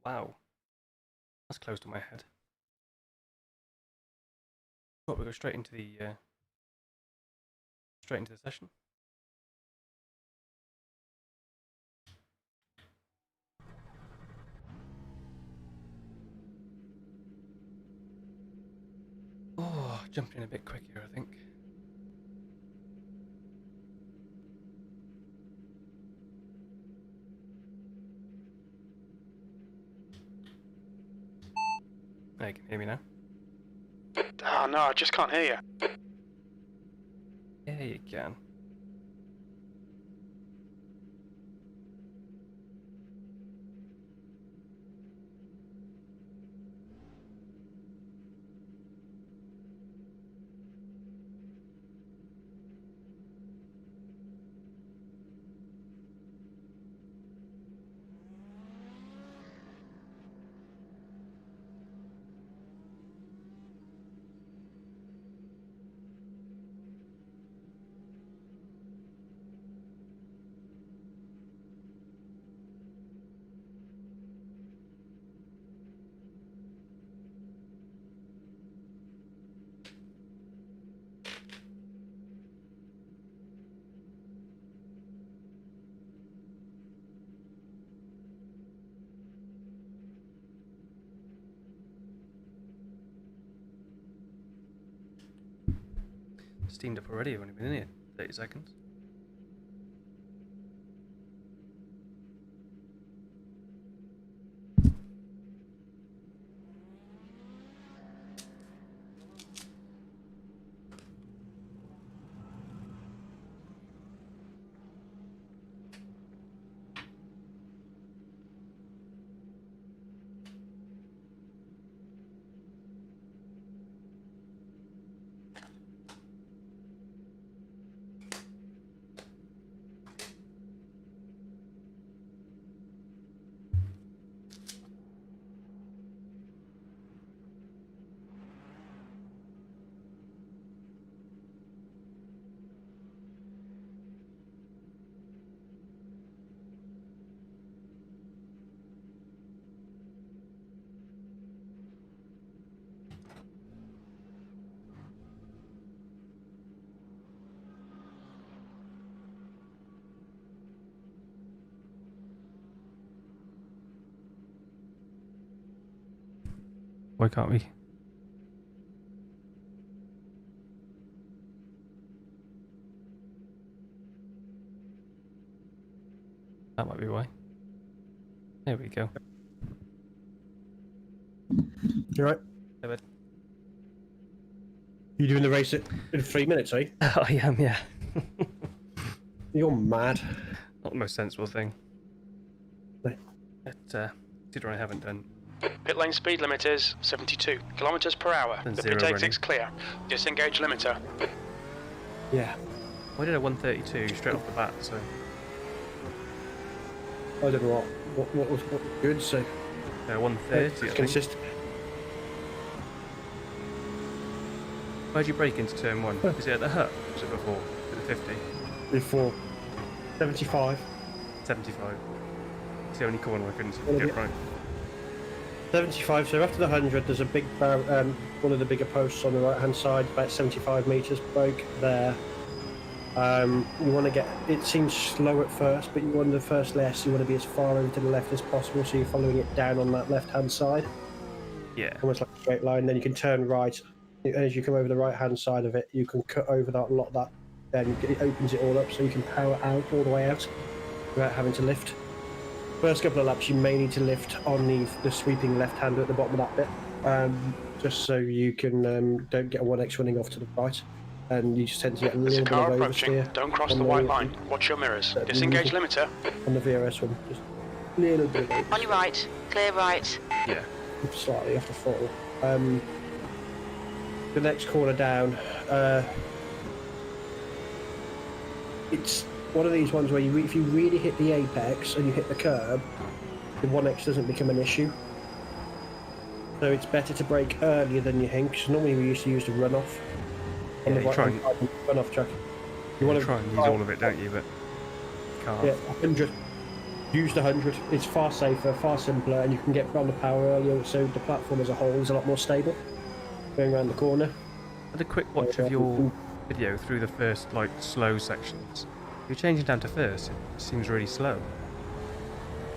Wow, that's close to my head. What, we go straight into the session. Oh, jumping in a bit quick here, I think. Now you can hear me now. Oh no, I just can't hear you. Yeah, you can. Steamed up already, I've only been in here 30 seconds. Why can't we? That might be why. There we go. You right? David. You doing the race in 3 minutes, eh? I am, yeah. You're mad. Not the most sensible thing. No. But considering I haven't done. Pit lane speed limit is 72 kilometers per hour. And The zero pit exit's running. clear. Disengage limiter. Yeah. Why did I 132 straight off the bat? So I don't know what was good, so 130. I think. consistent. Where'd you break into turn one? Is it at the hut? Or was it before? At the 50? Before 75. 75. It's the only corner I couldn't get right. 75, so after the 100 there's a big one of the bigger posts on the right hand side, about 75 metres broke there. You want to get, it seems slow at first, but you want the first less, you want to be as far over to the left as possible, so you're following it down on that left hand side. Yeah. Almost like a straight line, then you can turn right, and as you come over the right hand side of it, you can cut over that lot, that, then it opens it all up so you can power out all the way out without having to lift. First couple of laps you may need to lift on the sweeping left hand at the bottom of that bit, just so you can don't get a 1x running off to the right, and you just tend to get a There's a little bit car of approaching. oversteer. Don't cross the white line. Watch your mirrors. Disengage limiter. On the VRS one, just a little bit of On your right, clear right. Yeah. slightly off the throttle. The next corner down, it's one of these ones where if you really hit the apex and you hit the curb, the 1x doesn't become an issue. So it's better to brake earlier than you think, because normally we used to use the runoff on Yeah, the you try and- runoff track. You You want try and use all of it, don't you? But can't. Yeah, 100. Use the 100. It's far safer, far simpler, and you can get on the power earlier, so the platform as a whole is a lot more stable going around the corner. I had a quick watch of your video through the first, like, slow sections. You're changing down to first. It seems really slow.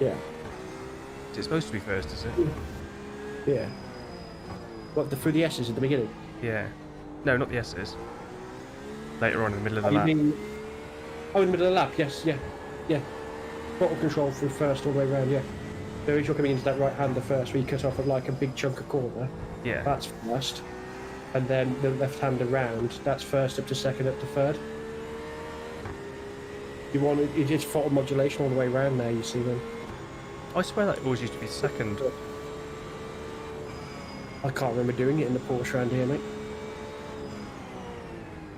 Yeah. Is it supposed to be first, is it? Yeah. What, through the S's at the beginning? Yeah. No, not the S's. Later on in the middle of the You lap. mean... Oh, in the middle of the lap, yes, yeah. Yeah. Throttle control through first all the way around, yeah. So if you're coming into that right-hander first, where you cut off at like a big chunk of corner, Yeah. that's first. And then the left-hander round, that's first up to second up to third. You want it's throttle modulation all the way around there, you see then. I swear that always used to be second. I can't remember doing it in the Porsche around here, mate.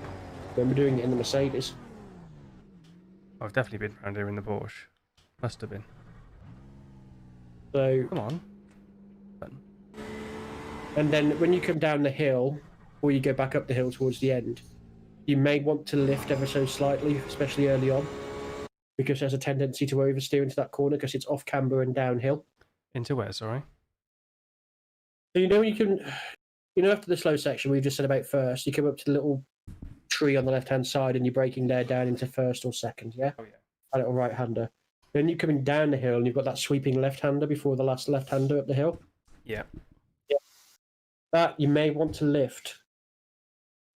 I remember doing it in the Mercedes. I've definitely been around here in the Porsche. Must have been. So, Come on. Button. and then when you come down the hill, or you go back up the hill towards the end, you may want to lift ever so slightly, especially early on, because there's a tendency to oversteer into that corner because it's off camber and downhill. Into where, sorry? So after the slow section we've just said about first, you come up to the little tree on the left-hand side and you're braking there down into first or second, yeah? Oh, yeah. A little right-hander. Then you're coming down the hill and you've got that sweeping left-hander before the last left-hander up the hill. Yeah. Yeah. That you may want to lift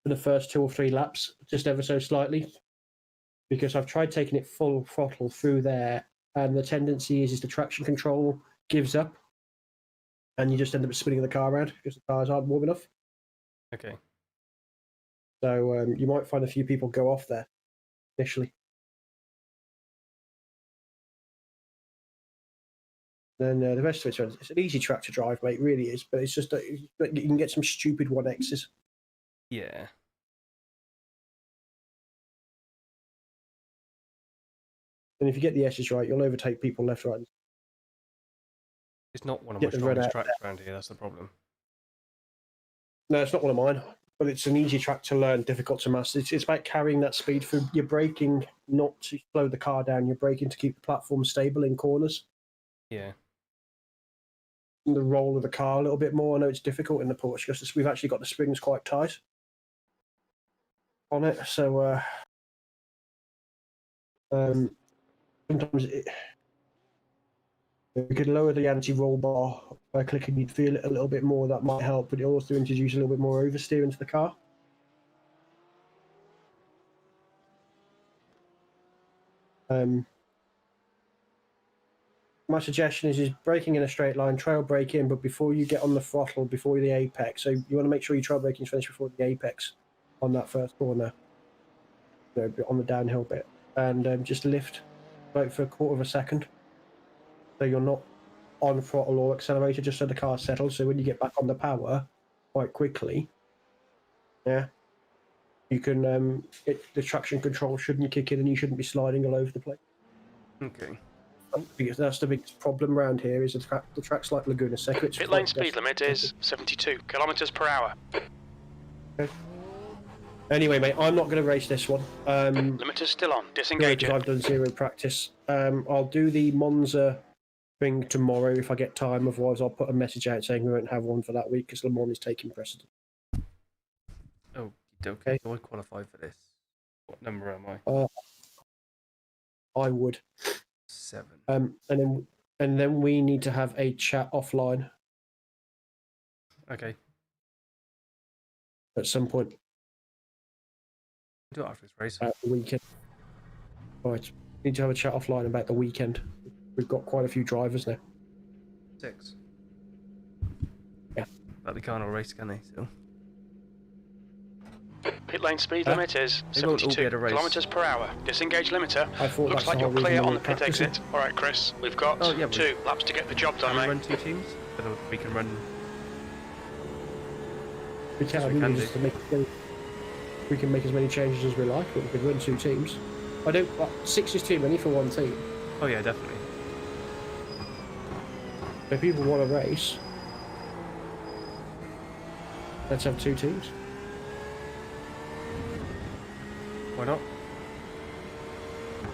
for the first 2 or 3 laps, just ever so slightly, because I've tried taking it full throttle through there, and the tendency is the traction control gives up, and you just end up spinning the car around because the cars aren't warm enough. Okay. So you might find a few people go off there initially. Then the rest of it's an easy track to drive, mate. It really is, but it's just you can get some stupid 1Xs. Yeah. And if you get the S's right, you'll overtake people left, right. It's not one of Get my the red strongest out tracks around here, that's the problem. No, it's not one of mine, but it's an easy track to learn, difficult to master. It's about carrying that speed through. You're braking not to slow the car down. You're braking to keep the platform stable in corners. Yeah. And the roll of the car a little bit more. I know it's difficult in the Porsche because we've actually got the springs quite tight on it. So sometimes we could lower the anti-roll bar by clicking. You'd feel it a little bit more. That might help, but it also introduces a little bit more oversteer into the car. My suggestion is braking in a straight line, trail brake in, but before you get on the throttle, before the apex. So you want to make sure your trail braking is finished before the apex on that first corner, on the downhill bit, and just lift about for a quarter of a second. So you're not on throttle or accelerator, just so the car settles. So when you get back on the power quite quickly, yeah, you can the traction control shouldn't kick in and you shouldn't be sliding all over the place. Okay. Because that's the biggest problem around here is the track's like Laguna Seca. Pit lane speed limit is 72 kilometers per hour. Okay. Anyway, mate, I'm not going to race this one. Limiter's still on. Disengage because it. I've done zero practice. I'll do the Monza thing tomorrow if I get time. Otherwise, I'll put a message out saying we won't have one for that week because Le Mans is taking precedent. Oh, okay. Do I qualify for this? What number am I? I would. 7. And then we need to have a chat offline Okay. at some point Do it after this race. at the weekend. Right, need to have a chat offline about the weekend. We've got quite a few drivers now. 6. Yeah. But they can't all race, can they? Still. Pit lane speed limit is They won't all be 72 at a race. kilometers per hour. Disengage limiter. I thought Looks that's like the you're whole clear reason on we the pit practicing. exit. All right, Chris, we've got Oh, yeah, 2 laps to get the job done, Can we mate. run 2 teams? So that we can run. We can, Yes, we can just do. to make, we can make as many changes as we like, but we could run 2 teams. I don't. 6 is too many for one team. Oh yeah, definitely. If people want to race, let's have 2 teams. Why not?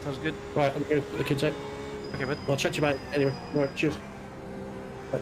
Sounds good. Right, I'm going to put the kids out. Okay, bud. I'll chat to you about it anyway. Right, cheers. Bye.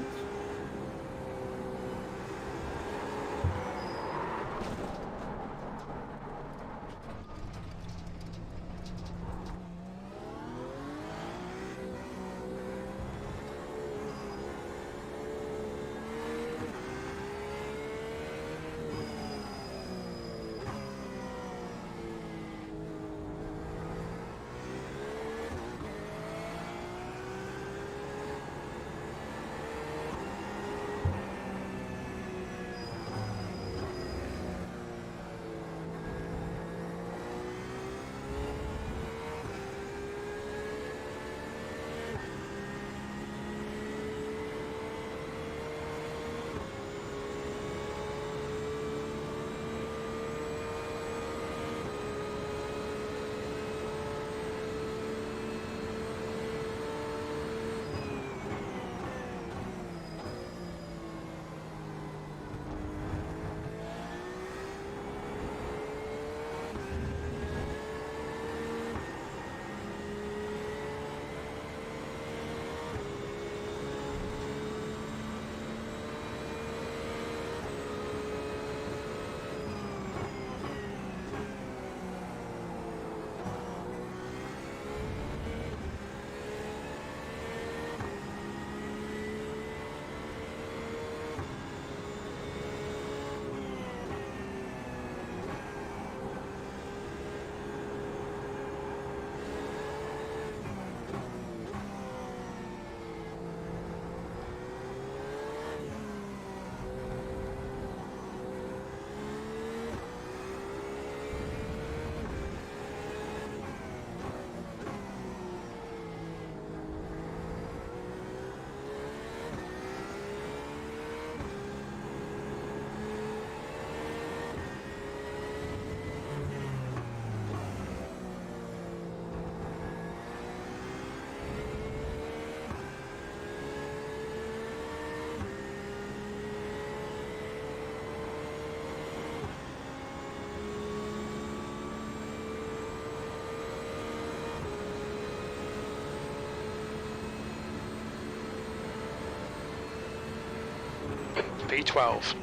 P12.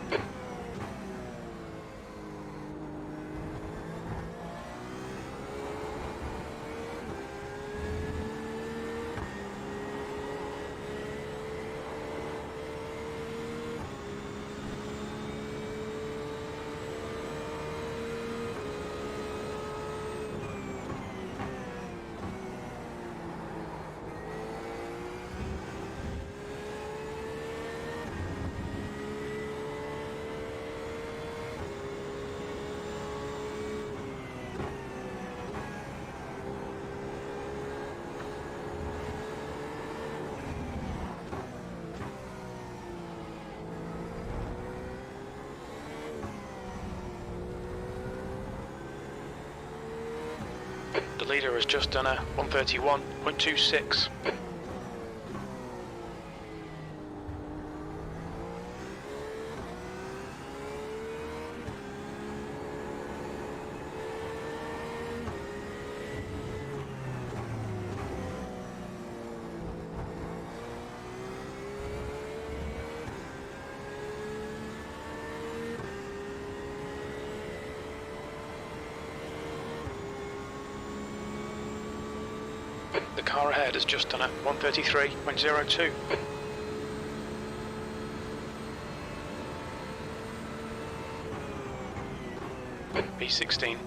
The leader has just done a 131.26. The car ahead has just done a 133.02. P16.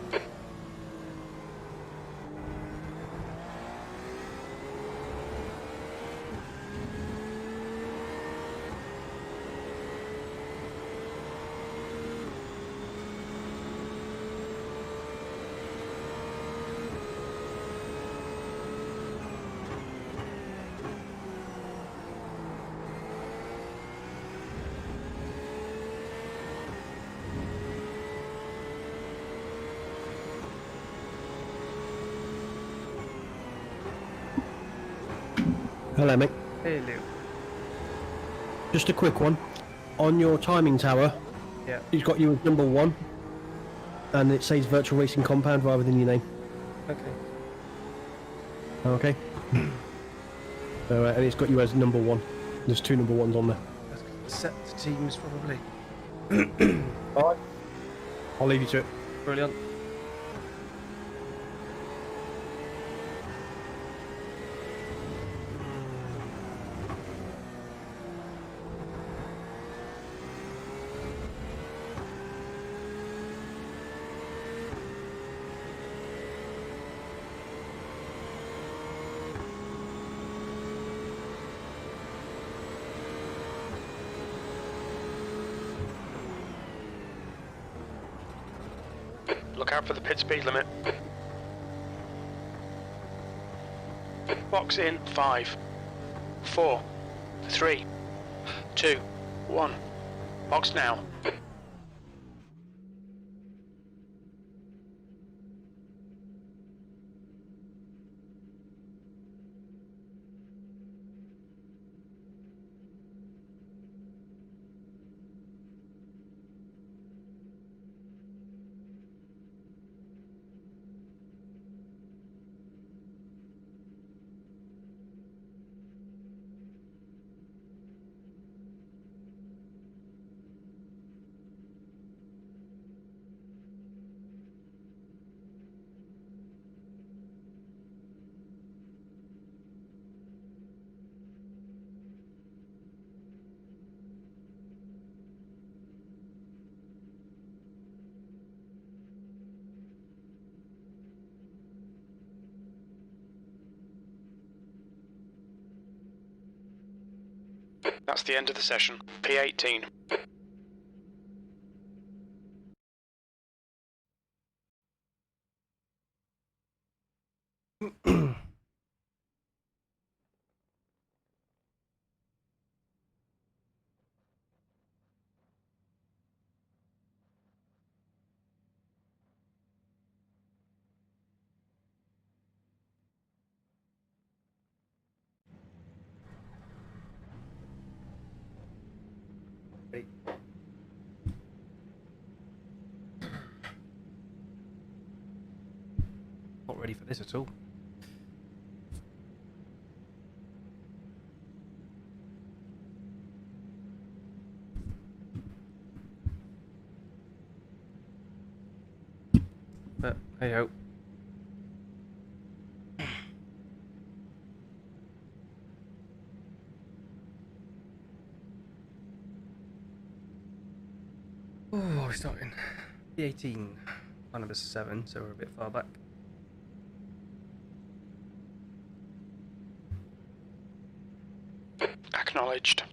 Hello, mate. Hello. Just a quick one. On your timing tower, Yeah. he's got you as number 1, and it says Virtual Racing Compound rather than your name. Okay. Okay. So, and it's got you as number 1. There's 2 number 1s on there. Set the teams probably. Alright. I'll leave you to it. Brilliant. Look out for the pit speed limit. Box in 5, 4, 3, 2, 1. Box now. That's the end of the session. P18. Not ready for this at all. But hey ho. Oh, we're starting. P18, line number 7, so we're a bit far back. Acknowledged.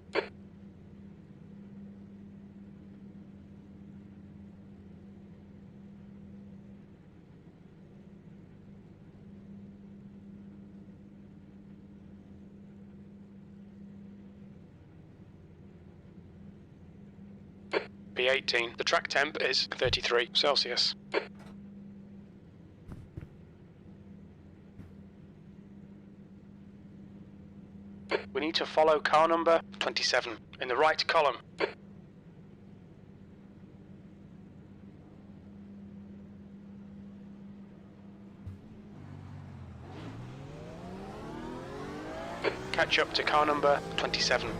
P18. The track temp is 33 Celsius. We need to follow car number 27 in the right column. Catch up to car number 27.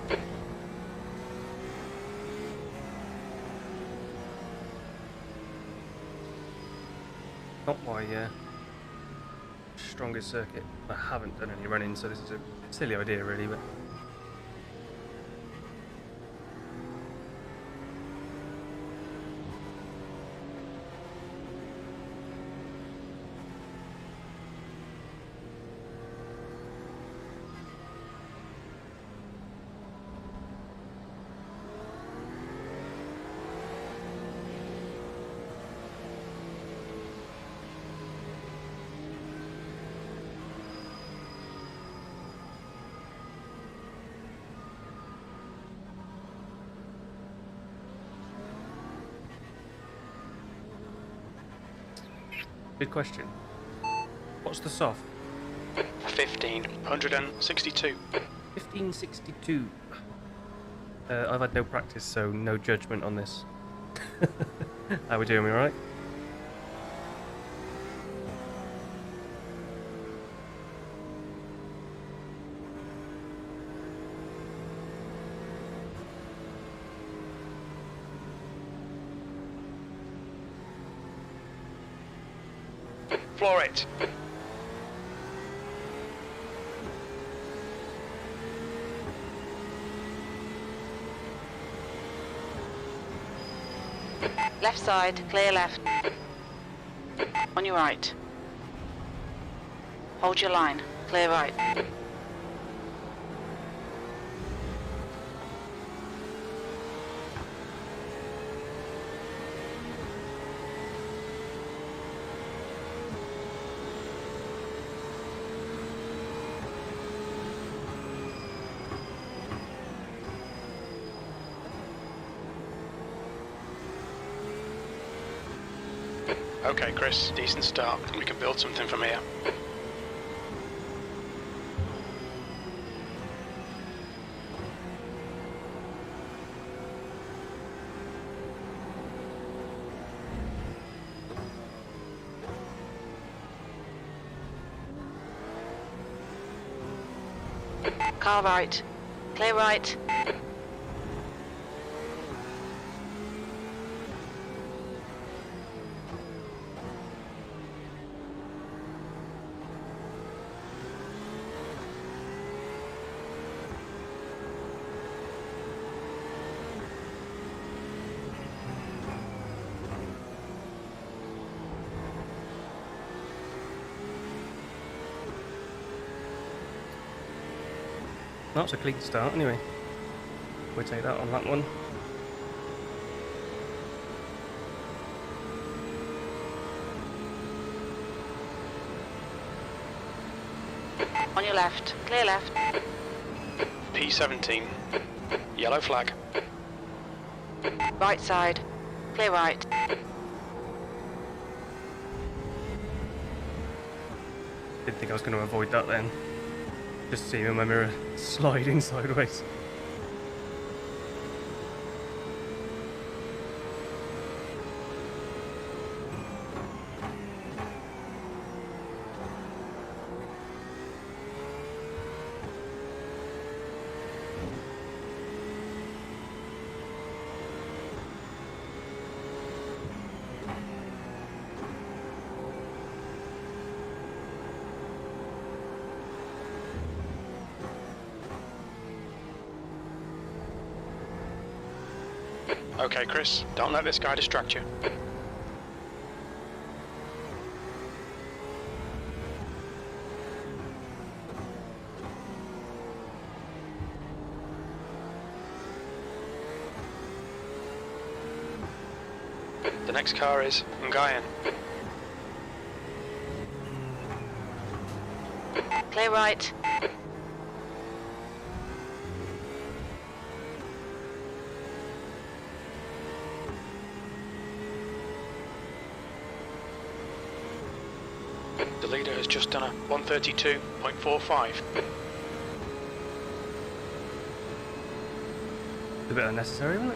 Not my strongest circuit. I haven't done any running, so this is a silly idea really, but good question. What's the soft? 1562. 1562. I've had no practice, so no judgment on this. How we doing, we alright? floor it. Left side, clear left. On your right. Hold your line, clear right. Okay, Chris, decent start. We can build something from here. Car right, clear right. That's a clean start anyway. We'll take that on that one. On your left, clear left. P17. Yellow flag. Right side, clear right. Didn't think I was going to avoid that then. Just seeing my mirror sliding sideways. Okay, Chris, don't let this guy distract you. The next car is Ngayan. Clear right. The leader has just done a 132.45. A bit unnecessary, wasn't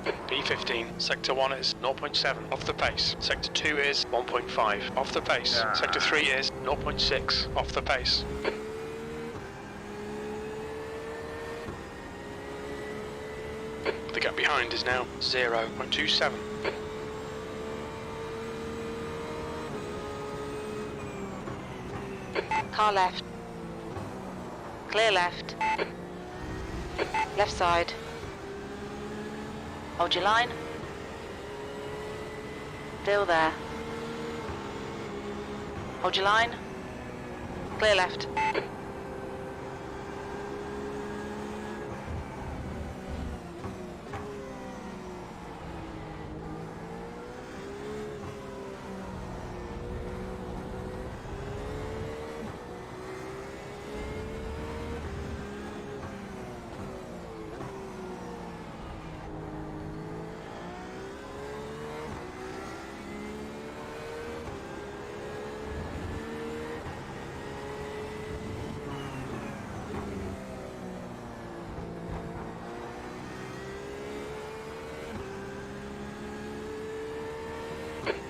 it? B15, sector 1 is 0.7 off the pace, sector 2 is 1.5 off the pace, sector 3 is 0.6 off the pace. The gap behind is now 0.27. Car left. Clear left. Left side. Hold your line. Still there. Hold your line. Clear left.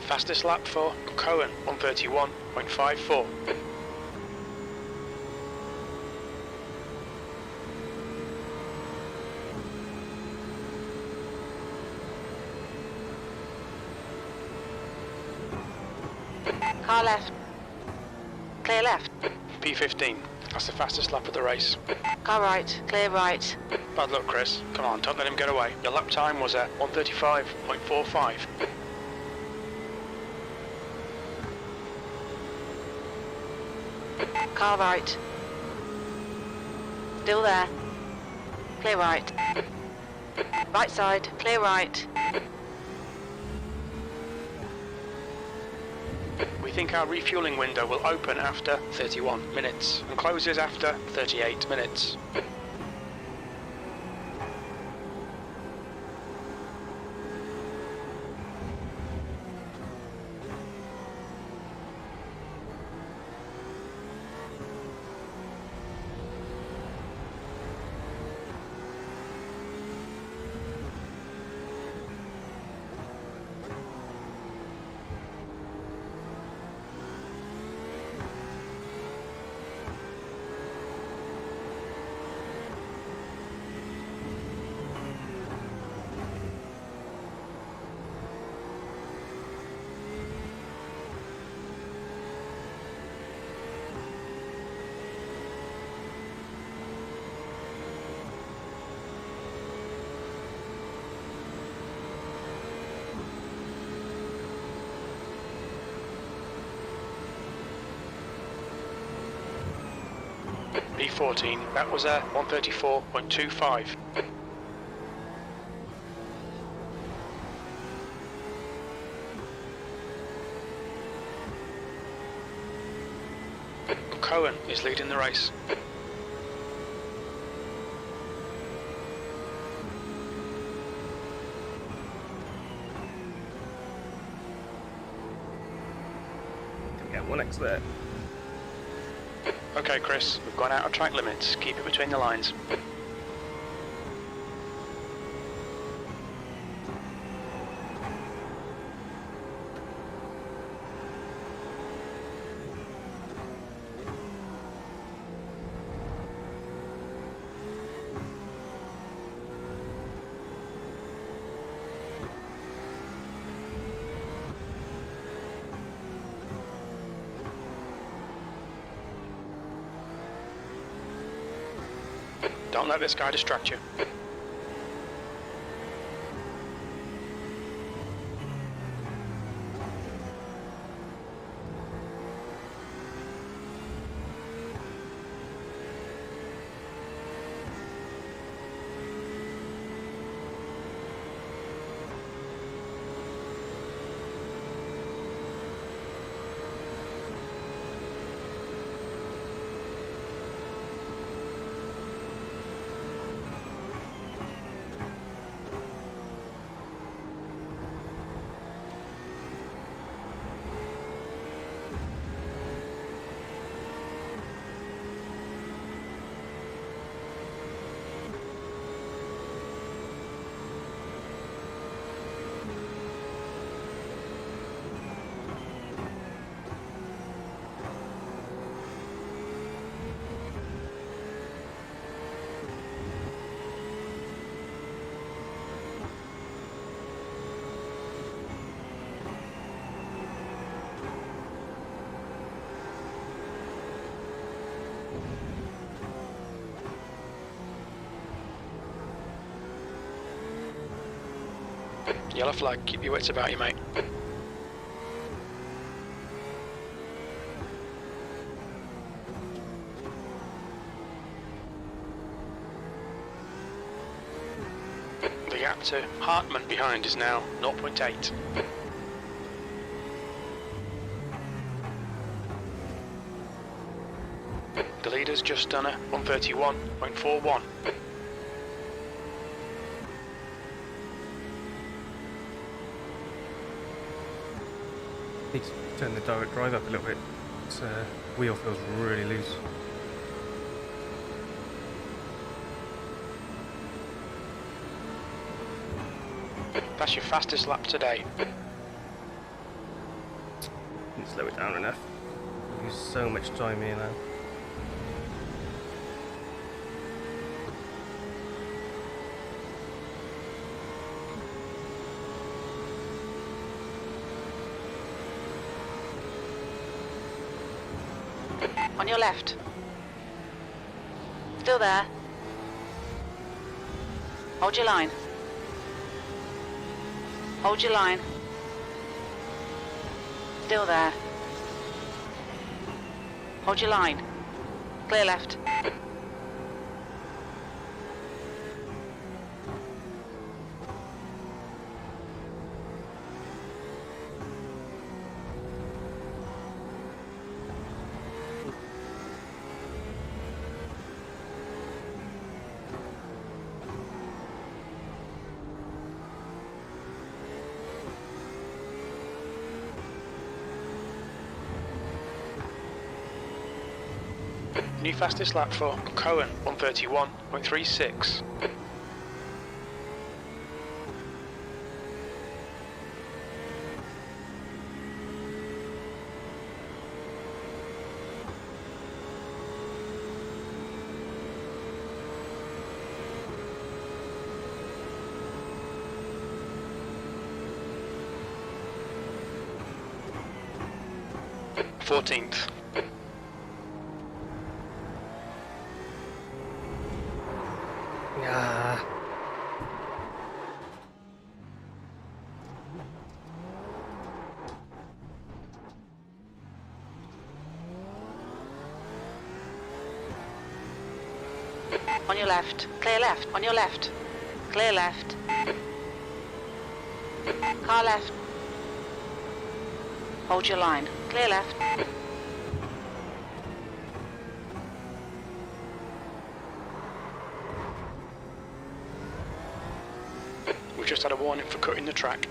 Fastest lap for Cohen, 131.54. Car left. Clear left. P15. That's the fastest lap of the race. Car right. Clear right. Bad luck, Chris. Come on, don't let him get away. Your lap time was at 1:35.45. Car right. Still there. Clear right. Right side. Clear right. We think our refueling window will open after 31 minutes and closes after 38 minutes. P14, that was a 1:34.25. Cohen is leading the race. Get 1x there. Okay, Chris, we've gone out of track limits. Keep it between the lines. Don't let this guy distract you. Yellow flag, keep your wits about you, mate. The gap to Hartman behind is now 0.8. The leader's just done a 1:31.41. Need to turn the direct drive up a little bit. Its wheel feels really loose. That's your fastest lap today. Didn't slow it down enough. Use so much time here now. On your left. Still there. Hold your line. Hold your line. Still there. Hold your line. Clear left. New fastest lap for Cohen, 131.36. Fourteenth. Yeah. On your left. Clear left. On your left. Clear left. Car left. Hold your line. Clear left. We've just had a warning for cutting the track.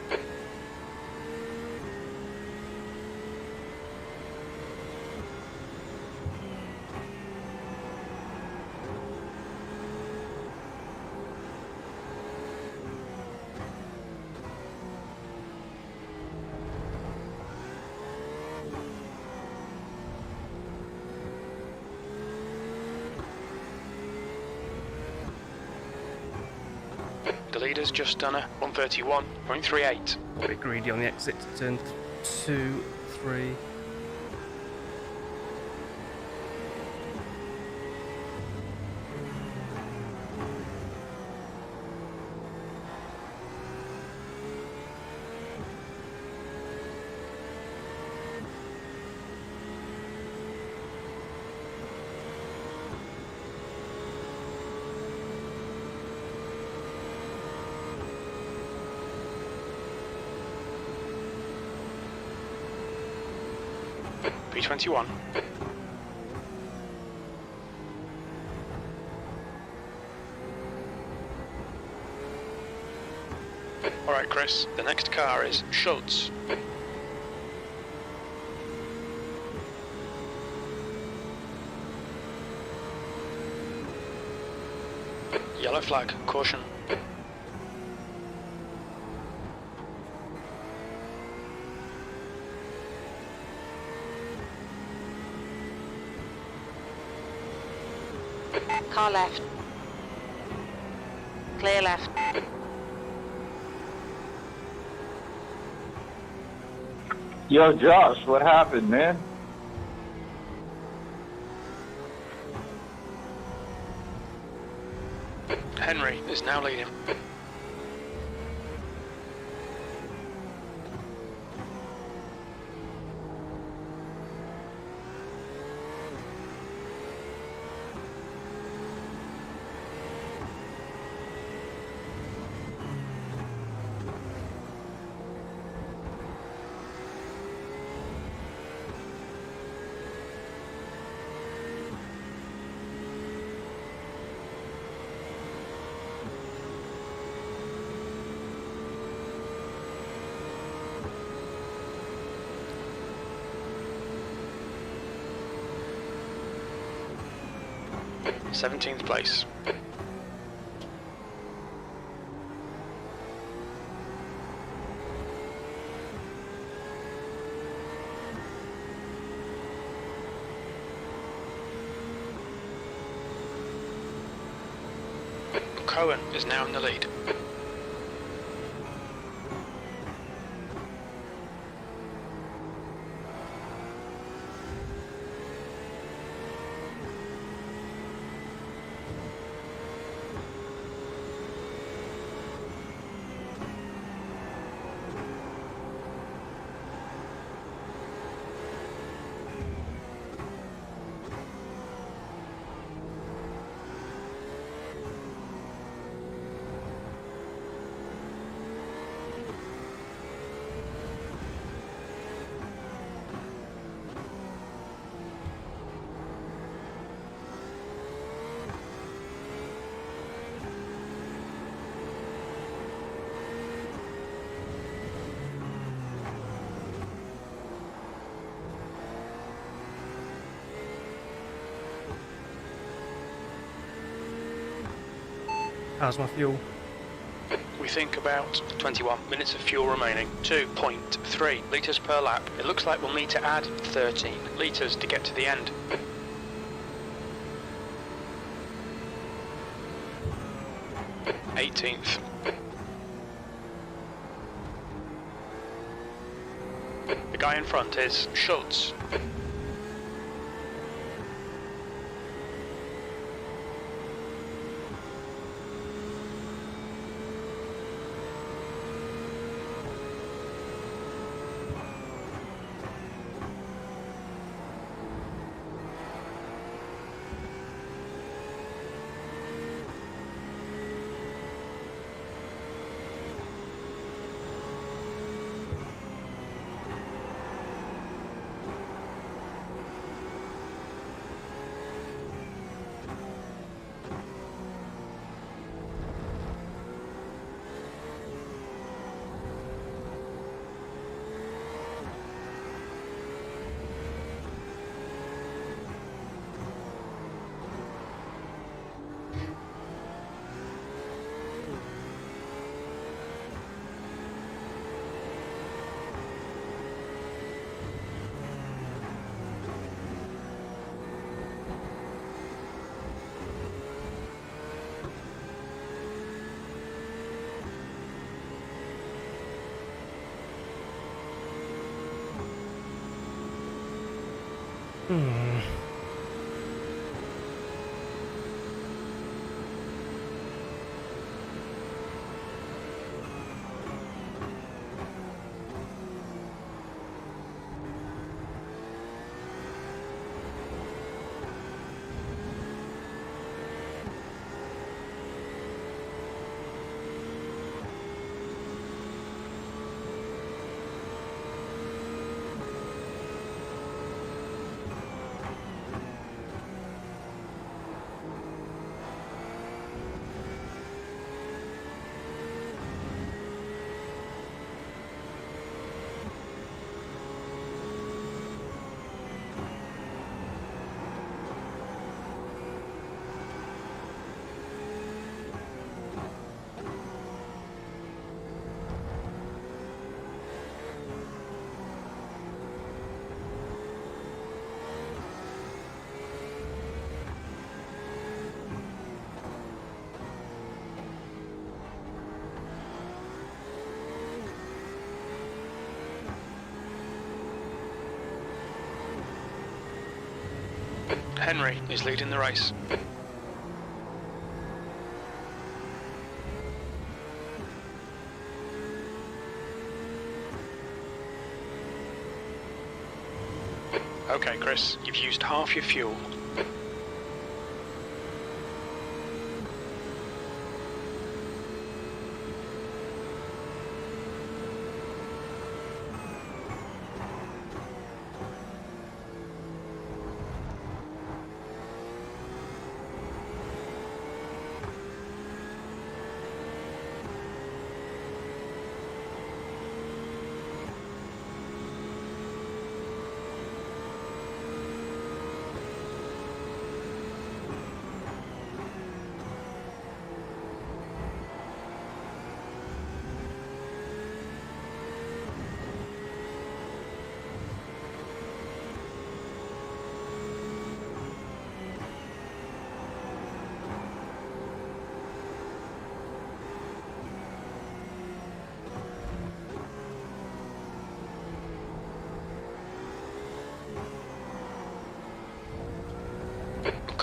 The leader's just done a 131.38. A bit greedy on the exit to turn 2, 3. P21. Alright Chris, the next car is Schultz. Yellow flag, caution. Car left. Clear left. Yo, Josh, what happened, man? Henry is now leading. Seventeenth place. Cohen is now in the lead. How's my fuel? We think about 21 minutes of fuel remaining. 2.3 litres per lap. It looks like we'll need to add 13 litres to get to the end. Eighteenth. The guy in front is Schultz. Henry is leading the race. Okay, Chris, you've used half your fuel.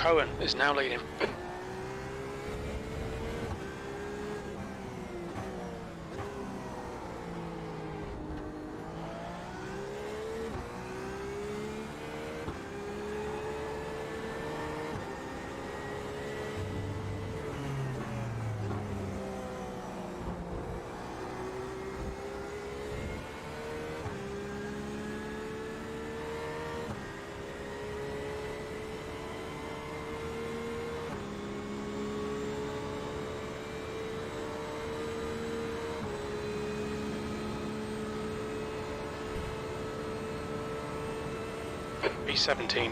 Cohen is now leading. B17.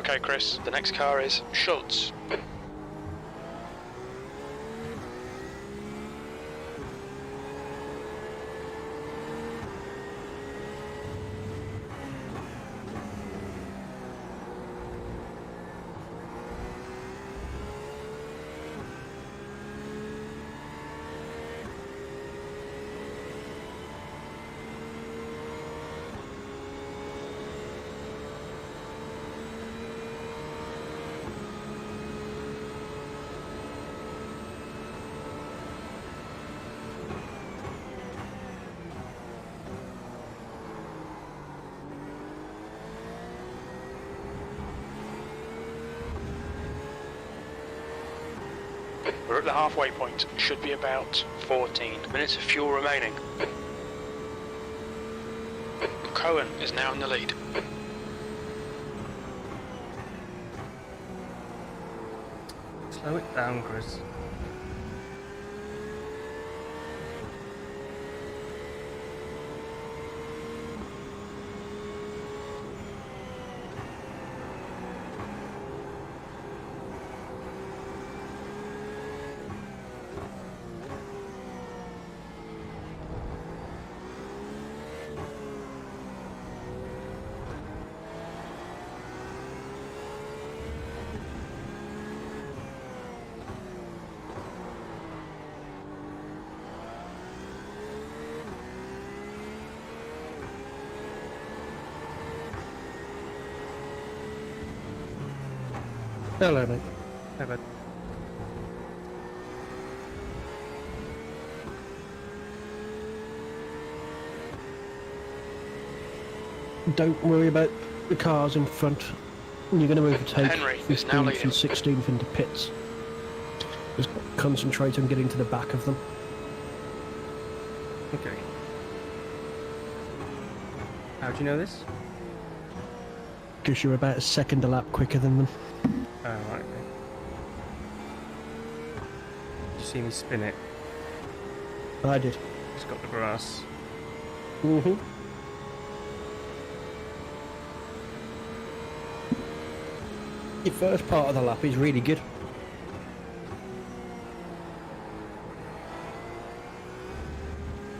Okay, Chris. The next car is Schultz. We're at the halfway point. Should be about 14 minutes of fuel remaining. Cohen is now in the lead. Slow it down, Chris. Hello, mate. Hey, bud. Don't worry about the cars in front. You're going to overtake Henry is now 15th leading. and 16th into pits. Just concentrate on getting to the back of them. Okay. How do you know this? Because you're about a second a lap quicker than them. Oh, right, okay. Did you see me spin it? I did. Just got the grass. Mm-hmm. Your first part of the lap is really good.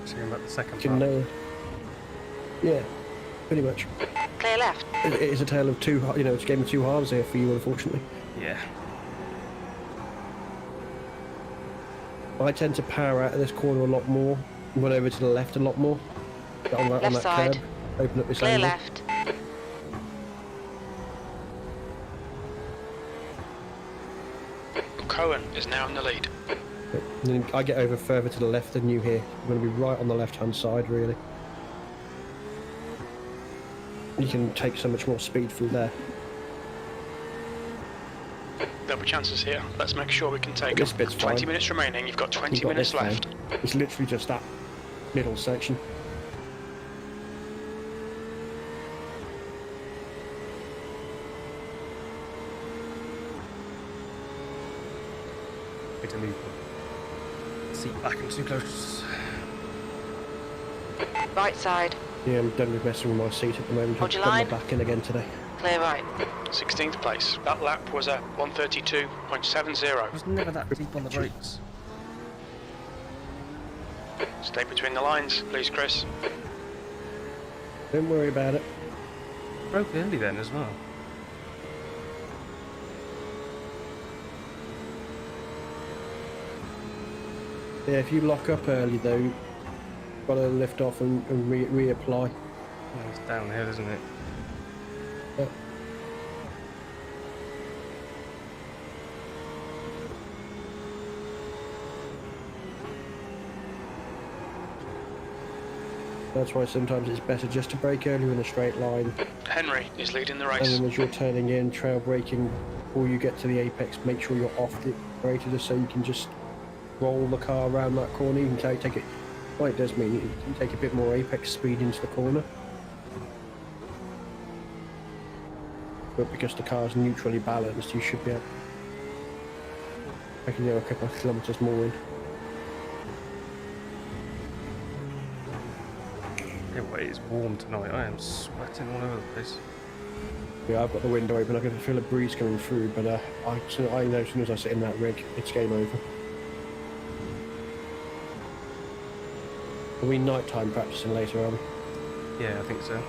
Talking about the second You can, part. yeah, pretty much. Clear left. It is a tale of two, it's a game of two halves here for you, unfortunately. Yeah. I tend to power out of this corner a lot more, run over to the left a lot more. Get on that, Left that side. curb, open up this Clear angle. left. Cohen is now in the lead. And then I get over further to the left than you here. I'm going to be right on the left-hand side, really. You can take so much more speed through there. There'll be chances here. Let's make sure we can take This them. bit's 20 fine. minutes remaining. You've got 20 You've got minutes this left. down. It's literally just that middle section. Way to leave the seat back and too close. Right side. Yeah, I'm done with messing with my seat at the moment. Hold I've your done my line. back in again today. Clear right. 16th place. That lap was a 132.70. I was never that deep on the brakes. Stay between the lines, please, Chris. Don't worry about it. Broke early then as well. Yeah, if you lock up early though, you've got to lift off and reapply. Oh, it's downhill, isn't it? Yep. That's why sometimes it's better just to brake earlier in a straight line, Henry is leading the and race. then as you're turning in, trail braking, before you get to the apex, make sure you're off the accelerator just so you can just roll the car around that corner. You can take it, well, it does mean you can take a bit more apex speed into the corner. But because the car's neutrally balanced, you should be able to a couple of kilometres more in. Yeah, well, it's warm tonight. I am sweating all over the place. Yeah, I've got the window open. I can feel a breeze coming through, but I know as soon as I sit in that rig, it's game over. Are we nighttime practicing later, are we? Yeah, I think so.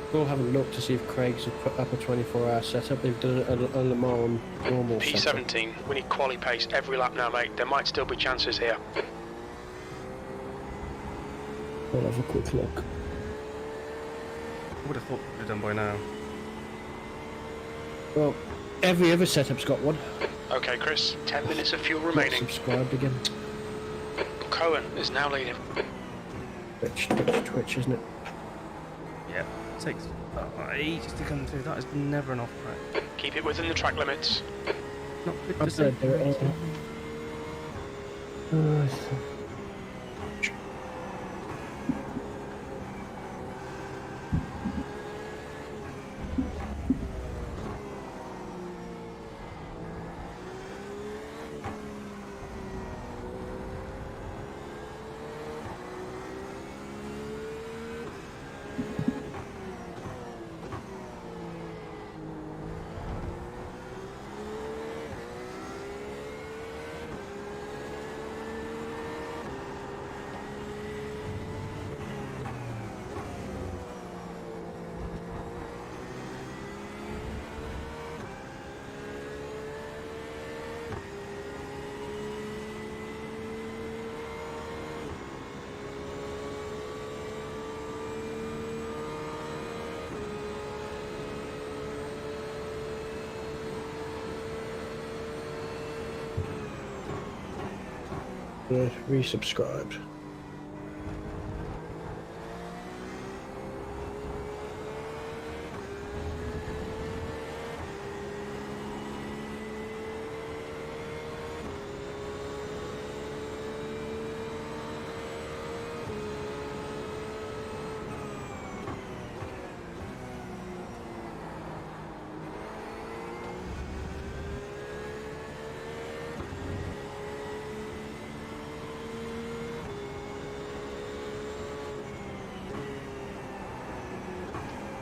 Still haven't looked to see if Craig's have put up a 24-hour setup. They've done a Le Mans normal setup. P17, we need quali pace every lap now, mate. There might still be chances here. I'll have a quick look. I would have thought we would have done by now. Well, every other setup's got one. Okay, Chris, 10 minutes of fuel Not remaining. subscribed again. Cohen is now leading. Twitch, isn't it? Yeah, it takes ages to come through. That is never an off track. Keep it within the track limits. Not good I'm to say. gonna do it. Resubscribed.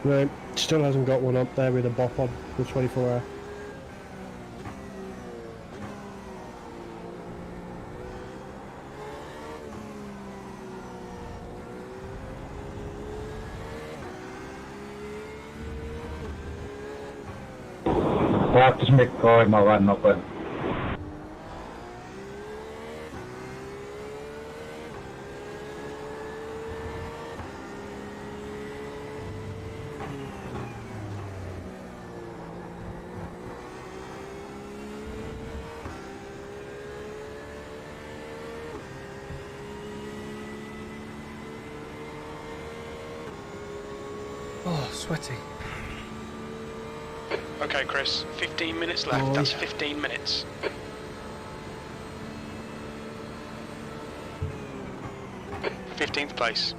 No, still hasn't got one up there with a bop on the 24-hour. Tahtis Mikko Oimalla nopein. Oh, sweaty. Okay, Chris, 15 minutes left. Oh. That's 15 minutes. th place.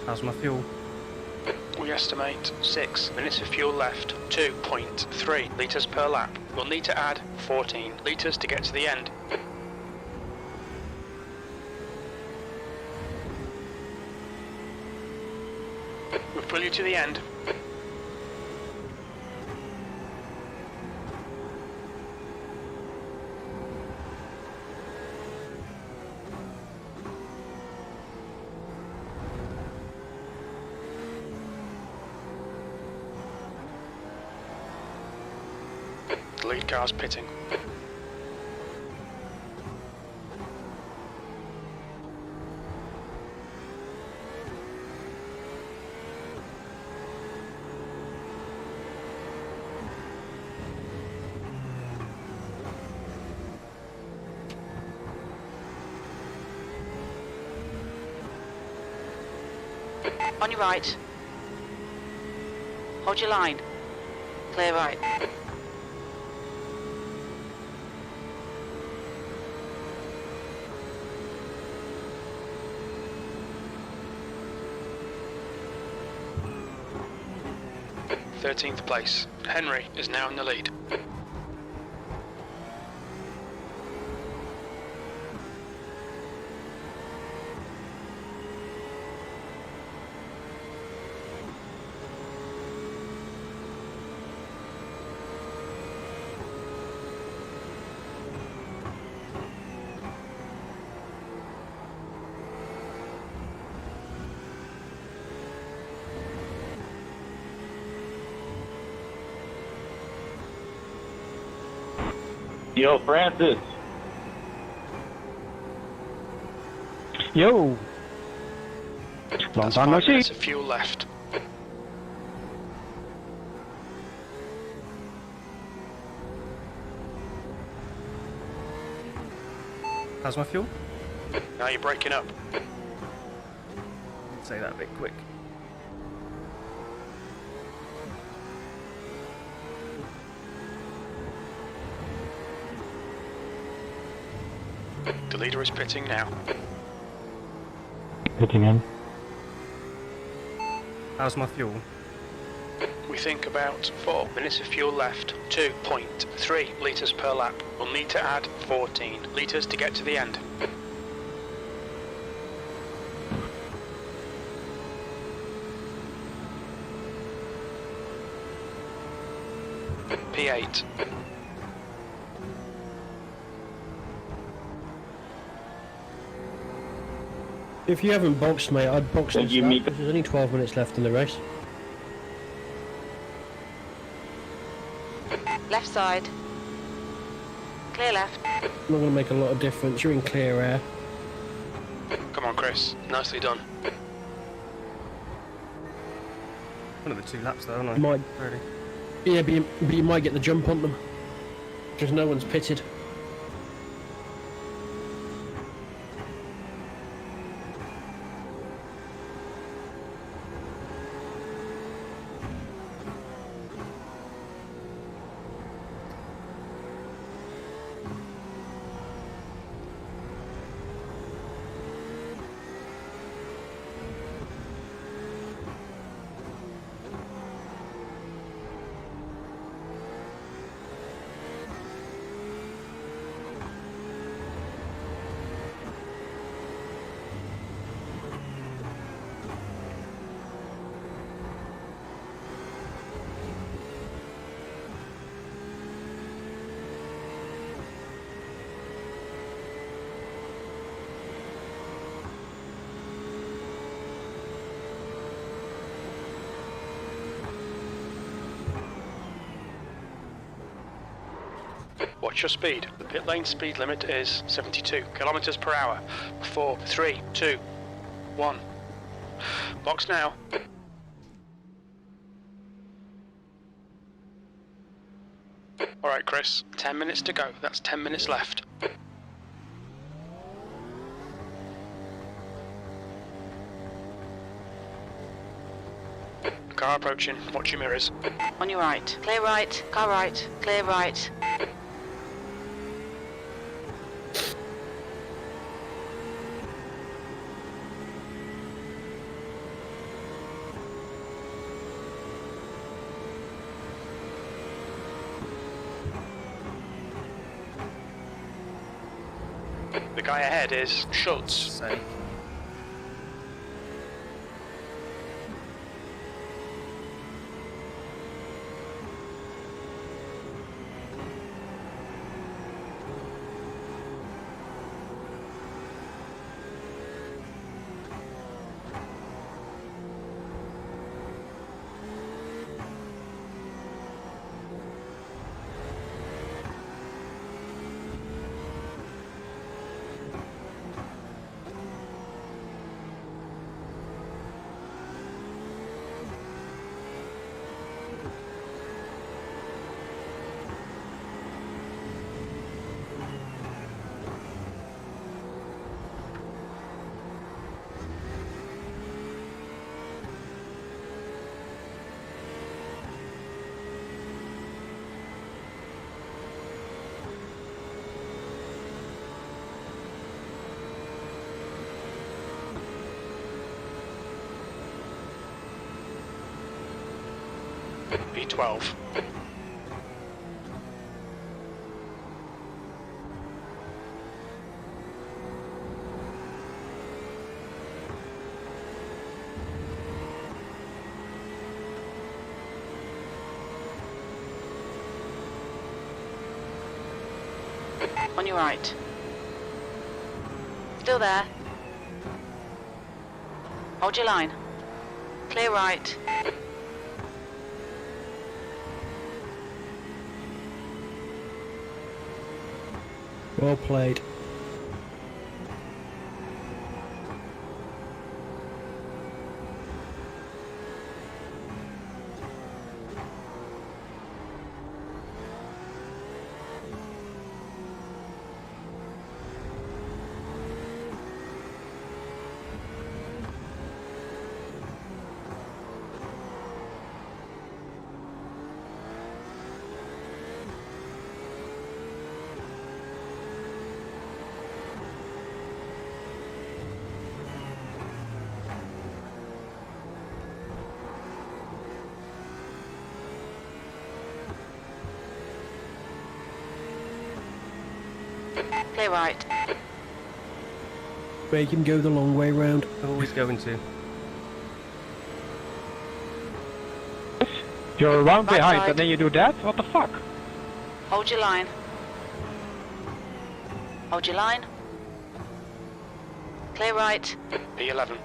How's my fuel? We estimate 6 minutes of fuel left, 2.3 litres per lap. We'll need to add 14 litres to get to the end. We'll pull you to the end. The lead car's pitting. On your right. Hold your line. Clear right. 13th place. Henry is now in the lead. Yo, Francis. Yo! Long That's time no 5 see. minutes of fuel left. How's my fuel? Now you're breaking up. Say that a bit quick. The leader is pitting now. Hitting in. How's my fuel? We think about 4 minutes of fuel left. 2.3 litres per lap. We'll need to add 14 litres to get to the end. P8. If you haven't boxed, mate, I'd box Thank this you, lap, Mika. because there's only 12 minutes left in the race. Left side. Clear left. Not going to make a lot of difference. You're in clear air. Come on, Chris. Nicely done. One of the 2 laps though, aren't I? You might, Really? yeah, but you might get the jump on them, because no one's pitted. Watch your speed. The pit lane speed limit is 72 kilometers per hour. 4, 3, 2, 1. Box now. Alright, Chris. 10 minutes to go. That's 10 minutes left. Car approaching. Watch your mirrors. On your right. Clear right. Car right. Clear right. The guy ahead is Schultz. Sake. P12. On your right. Still there. Hold your line. Clear right. Well played. Clear right. Make him go the long way round. Always going to. You're one Right behind side. and then you do that? What the fuck? Hold your line. Hold your line. Clear right. P11.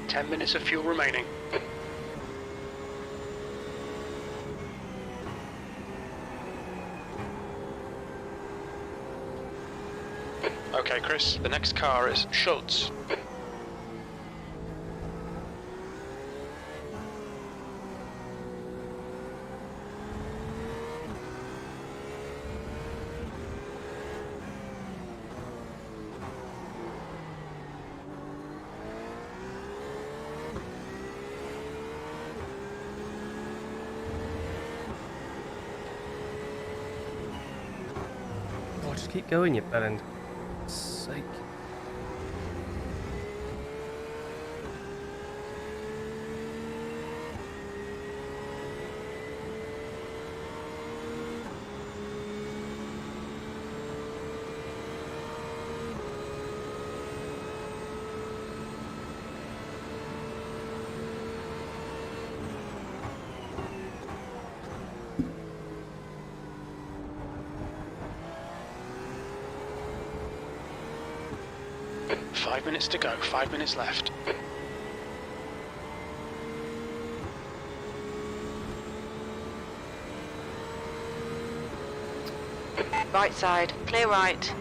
Ten minutes of fuel remaining. Okay, Chris, the next car is Schultz. Oh, just keep going, you bellend. Sake. Five minutes to go, 5 minutes left. Right side. Clear right.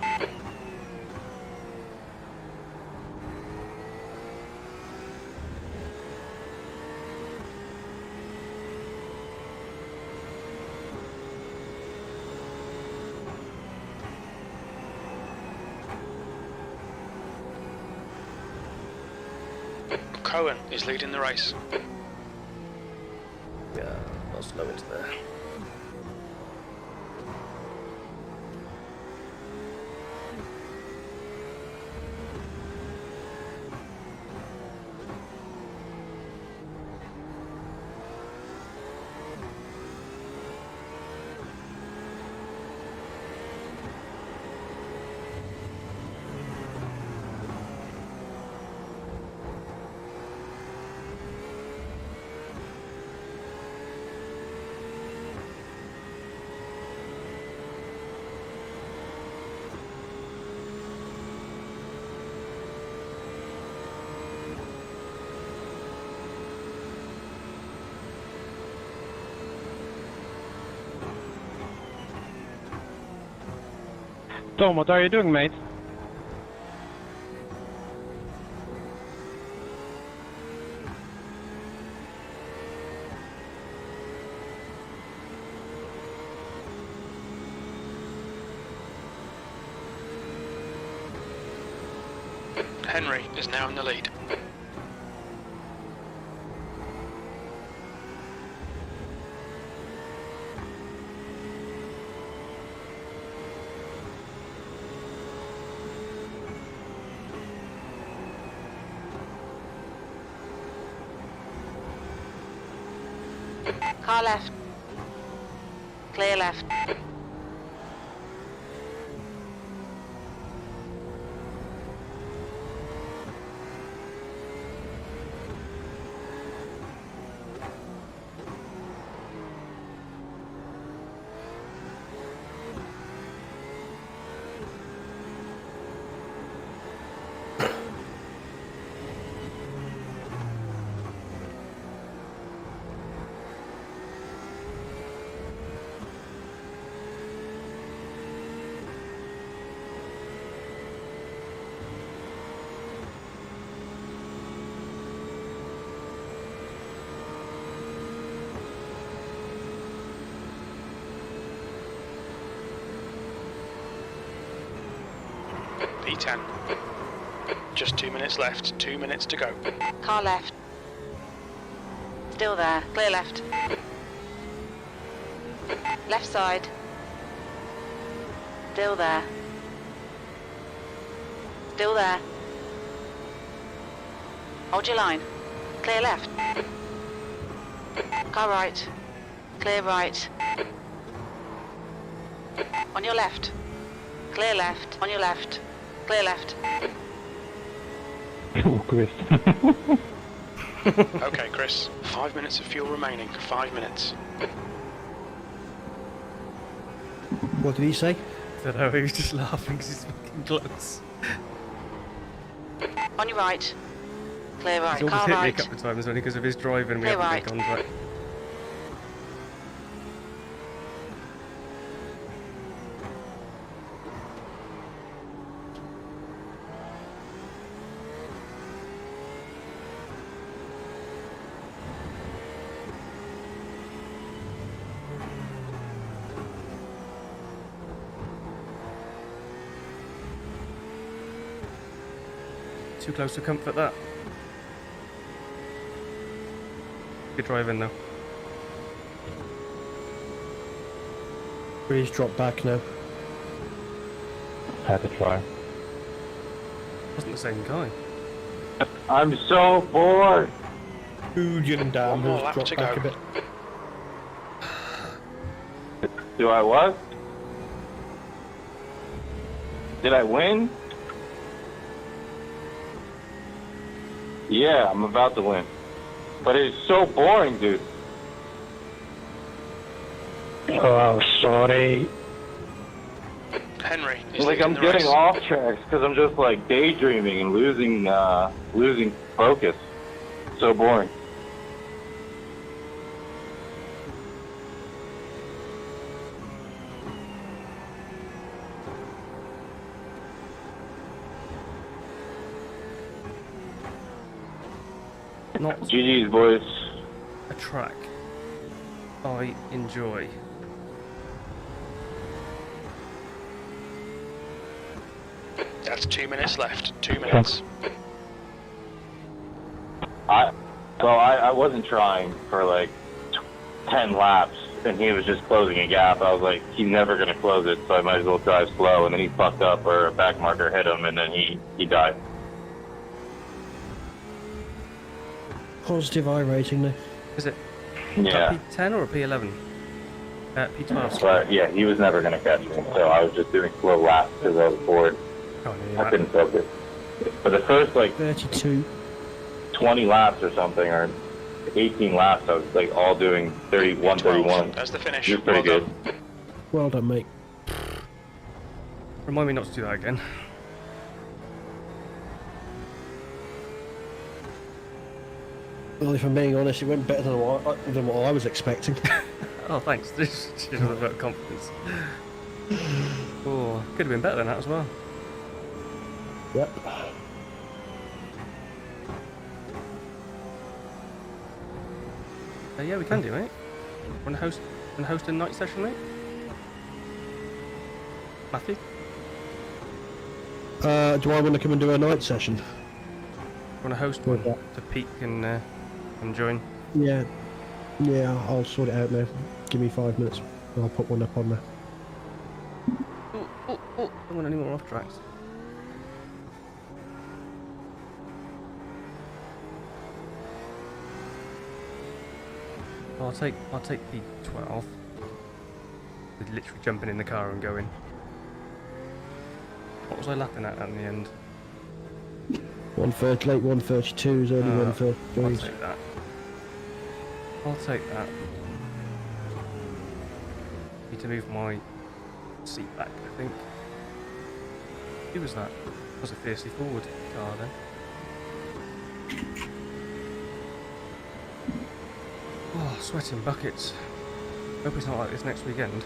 Cohen is leading the race. Yeah, I'll slow into there. Tom, what are you doing, mate? Henry is now in the lead. Car left. Clear left. P10. Just 2 minutes left, 2 minutes to go. Car left. Still there. Clear left. Left side. Still there. Still there. Hold your line. Clear left. Car right. Clear right. On your left. Clear left. On your left. Clear left. Oh, Chris. Okay, Chris. 5 minutes of fuel remaining. 5 minutes. What did he say? I don't know, he was just laughing because he's fucking close. On your right. Clear right. He's almost Car hit me a right. couple of times only because of his driving. We Clear haven't right. been contract. Too close to comfort that. Good driving though. He's dropped back now. Had to try. Wasn't the same guy. I'm so bored. Hujan down, One more has lap dropped to back go. a bit. Do I what? Did I win? Yeah, I'm about to win. But it's so boring, dude. Oh, sorry. Henry is Like, leading I'm the getting race. off tracks because I'm just like daydreaming and losing focus. So boring. Not GG's, boys. a track I enjoy. That's 2 minutes left. 2 minutes. I wasn't trying for like 10 laps, and he was just closing a gap. I was like, he's never gonna close it, so I might as well drive slow. And then he fucked up, or a back marker hit him, and then he died. Positive iRacing now. Is it Yeah, P10 or a P11? P12. but yeah, he was never gonna catch me. So I was just doing slow laps because I was bored. Can't hear I that. couldn't focus. For the first like 32. 20 laps or something, or 18 laps, I was like all doing 31, 31. That's the finish. You're pretty Well good. done. Well done, mate. Remind me not to do that again. Well, if I'm being honest, it went better than what I was expecting. Oh, thanks. This shows a bit of confidence. Oh, could have been better than that as well. Yep. Yeah, we can do, mate. Want to host a night session, mate? Matthew? Do I want to come and do a night session? want to host Good one luck. to peek and join? Yeah, I'll sort it out now. Give me 5 minutes. I'll put one up on there. Oh, don't want any more off tracks. I'll take the 12. With literally jumping in the car and going. What was I laughing at in the end? 130, late 132s, early I'll 133s. take that. I'll take that. Need to move my seat back, I think. Who was that? That was a fiercely forward car then. Oh, sweating buckets. Hope it's not like this next weekend.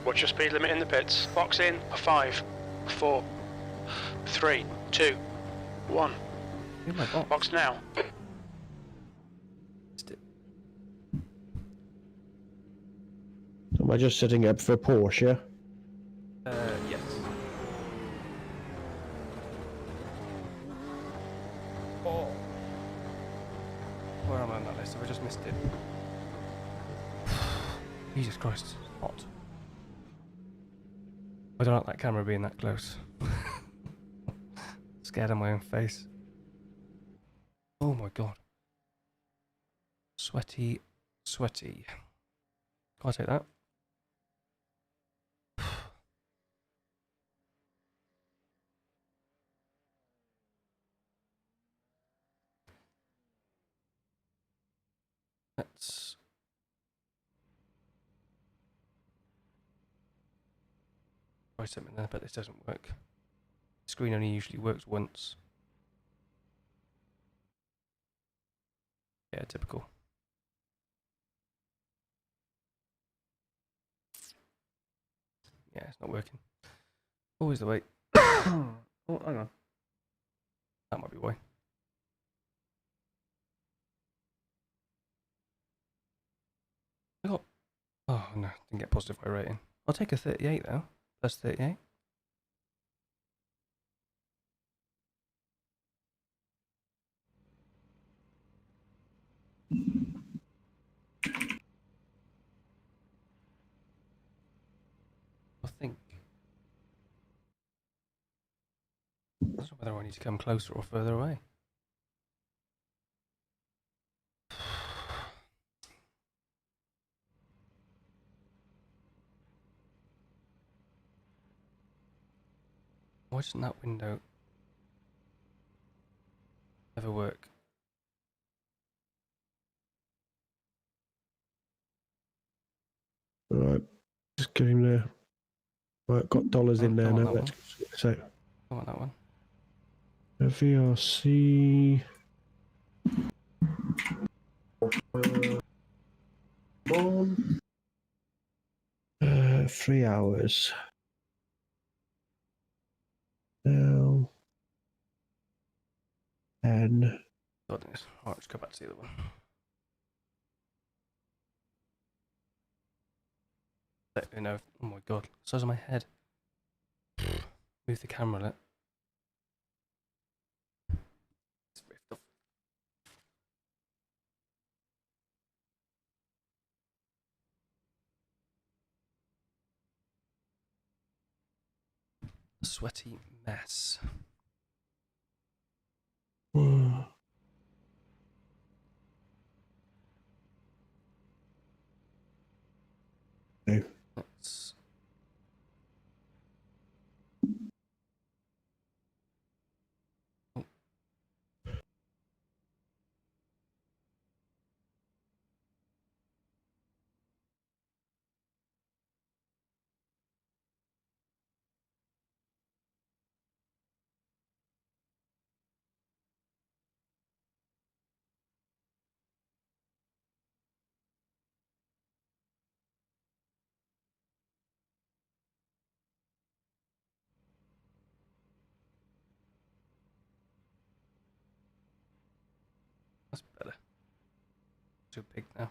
What's your speed limit in the pits? Box in. 5, 4, 3, 2, 1. In my box. Box now. So am I just setting up for Porsche? Yes. Oh. Where am I on that list? Have I just missed it? Jesus Christ, it's hot. I don't like that camera being that close. Scared of my own face. Oh my god. Sweaty, sweaty. I'll take that. Let's... try something there, but this doesn't work. The screen only usually works once. Yeah, typical. Yeah, it's not working. Always the way. Oh, hang on. That might be why. I got... oh no, didn't get positive high rating. I'll take a 38 though. Plus 38. I think. I don't know whether I need to come closer or further away. Why doesn't that window ever work? Alright, just get him there. Right, got dollars in there Don't now. want that Let's so I want that one. VRC. On. 3 hours. Now. 10. God, this. Alright, let's go back to the other one. You know, oh my god, size of my head. Move the camera a little. It's ripped off. Sweaty mess. No. Let's... oh. That's better. Too big now.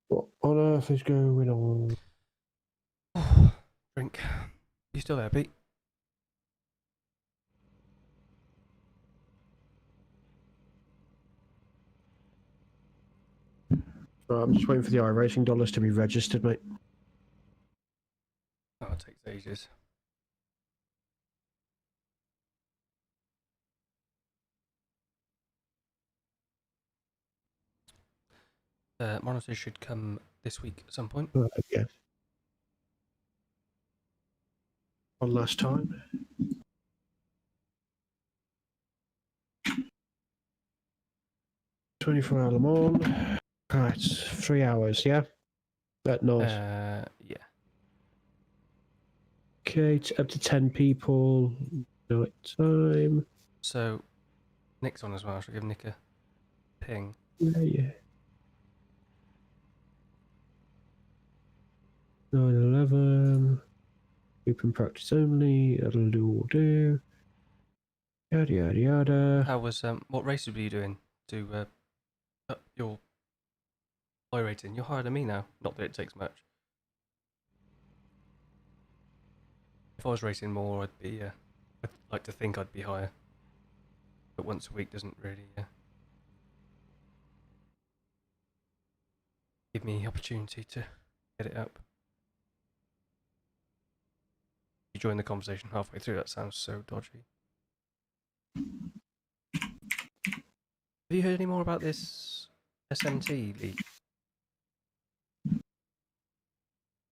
What? on earth is going on? Drink. You still there, Pete? Right, I'm just waiting for the iRacing dollars to be registered, mate. Oh, it takes ages. Monitors should come this week at some point. Yeah. One last time. $24 Le Mans. Right, 3 hours, yeah? At North. Yeah. Okay, up to 10 people. Night time. So, Nick's on as well. I should give Nick a ping. Yeah. 9/11. Open practice only. That'll do all do. Yada yada yada. How was what races were you doing to up your iRating? You're higher than me now. Not that it takes much. If I was racing more, I'd be. I'd like to think I'd be higher. But once a week doesn't really give me the opportunity to get it up. You join the conversation halfway through. That sounds so dodgy. Have you heard any more about this SMT league?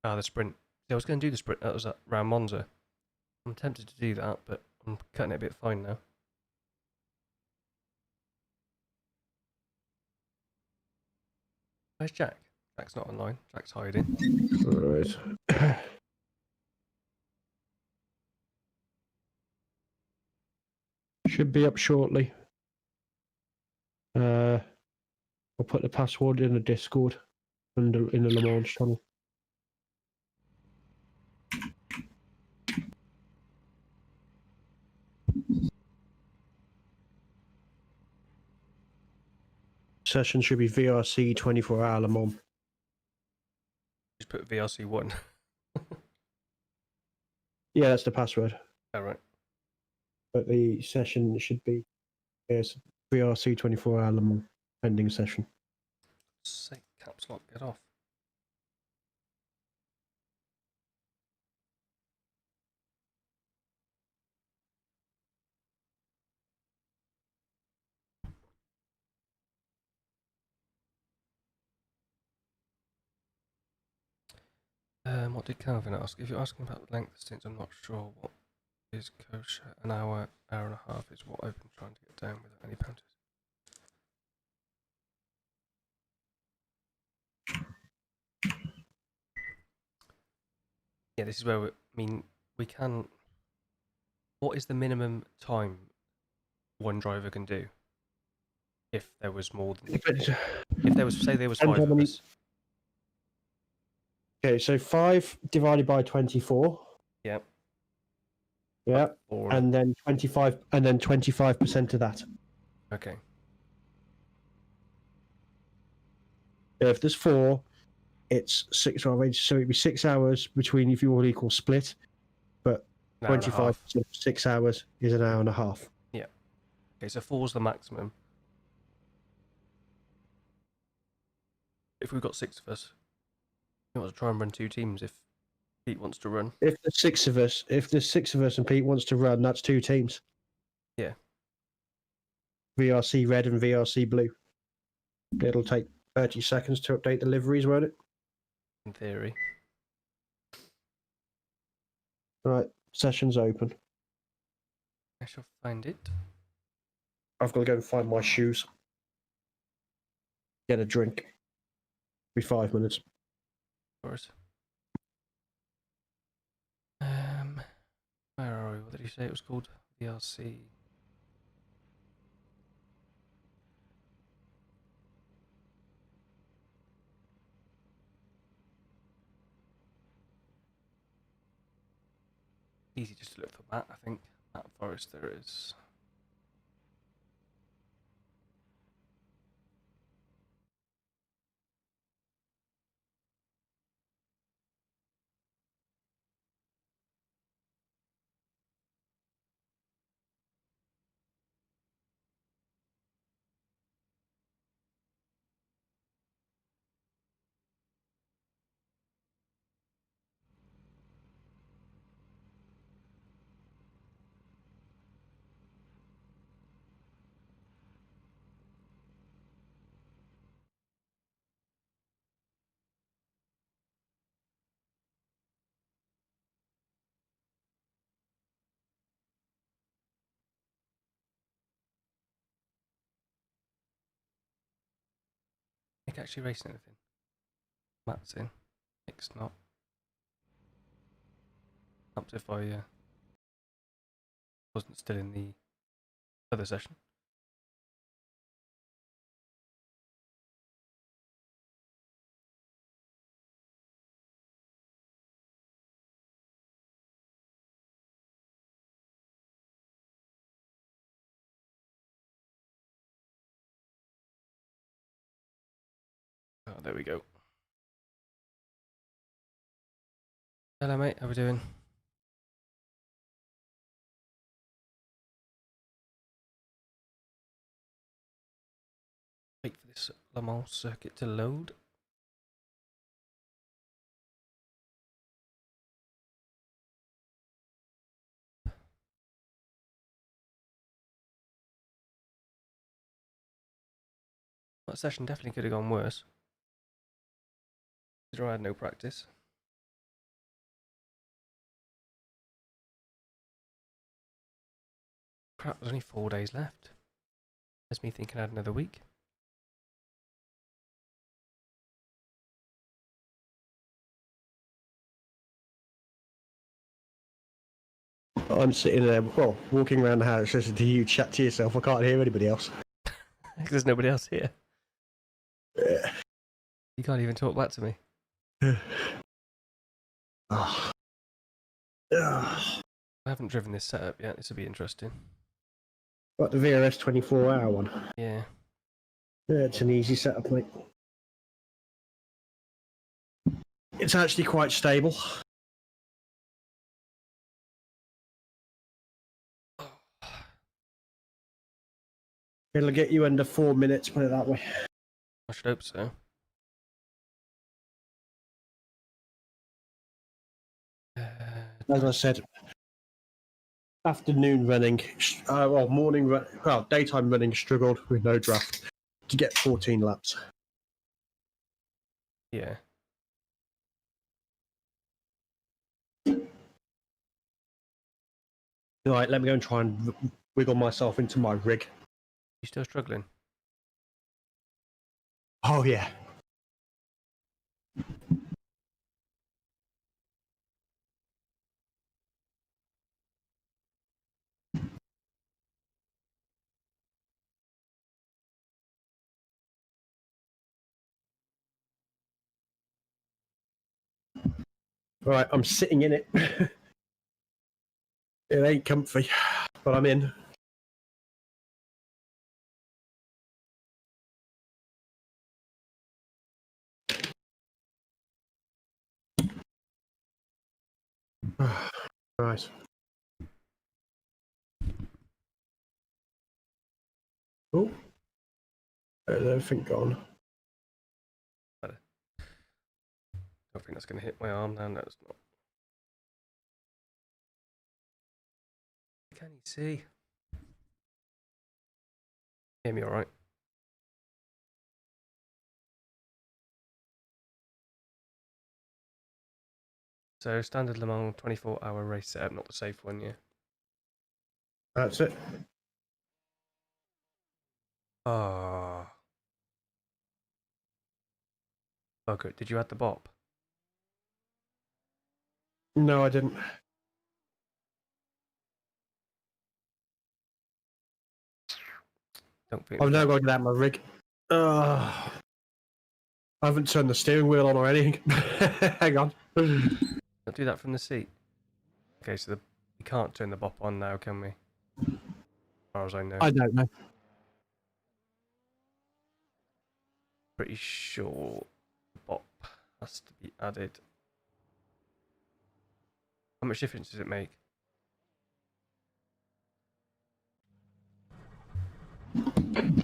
Ah, the sprint. Yeah, I was going to do the sprint. That was around Monza. I'm tempted to do that, but I'm cutting it a bit fine now. Where's Jack? Jack's not online. Jack's hiding. Alright. Should be up shortly. I'll put the password in the Discord and in the Le Mans channel. Session should be VRC 24-hour Le Mans. Just put VRC1. Yeah, that's the password. Alright. But the session should be VRC 24-hour Le Mans pending session. Say caps lock, get off. What did Calvin ask? If you're asking about the length of stints, I'm not sure what is kosher. An hour, hour and a half is what I've been trying to get down without any penalties. Yeah, this is where we can. What is the minimum time one driver can do? If there was more than. If there was, say, there was 5 of us. Okay, so 5 divided by 24. Yep. Yeah. Or, And then 25% of that. okay. If there's 4, it's 6 hours. So it'd be 6 hours between if you all equal split, but 25% of 6 hours is an hour and a half. Yeah. Okay, so 4's the maximum. If we've got 6 of us, we want to try and run 2 teams if Pete wants to run. If there's 6 of us and Pete wants to run, that's 2 teams. Yeah. VRC red and VRC blue. It'll take 30 seconds to update the liveries, won't it? In theory. Right, session's open. I shall find it. I've got to go and find my shoes. Get a drink. Be 5 minutes. Of course. Where are we? What did he say it was called? VRC. Easy just to look for Matt, I think. Matt Forrest, there it is. Nick actually racing anything? Matt's in. Nick's not. Up if I wasn't still in the other session. Oh, there we go. Hello, mate. How we doing? Wait for this Le Mans circuit to load. That session definitely could have gone worse. Considering I had no practice. Crap, there's only 4 days left. There's me thinking I had another week. I'm sitting there, well, walking around the house listening to you chat to yourself. I can't hear anybody else. There's nobody else here. Yeah. You can't even talk back to me. Oh. I haven't driven this setup yet. This will be interesting. Got the VRS 24-hour one. Yeah. Yeah, it's an easy setup, mate. It's actually quite stable. It'll get you under 4 minutes, put it that way. I should hope so. As I said, afternoon running, daytime running struggled with no draft to get 14 laps. Yeah. Right, let me go and try and wiggle myself into my rig. You still struggling? Oh, yeah. Right, I'm sitting in it. It ain't comfy, but I'm in. Right. Oh, there's everything gone. I don't think that's going to hit my arm now. No, it's not. Can you see? Hear me all right? So standard Le Mans 24-hour race setup, not the safe one, yeah. That's it. Ah. Oh, good. Did you add the bop? No, I didn't. Don't think. I've now got to get out my rig. I haven't turned the steering wheel on or anything. Hang on. Don't do that from the seat. Okay, so we can't turn the bop on now, can we? As far as I know. I don't know. Pretty sure the bop has to be added. How much difference does it make?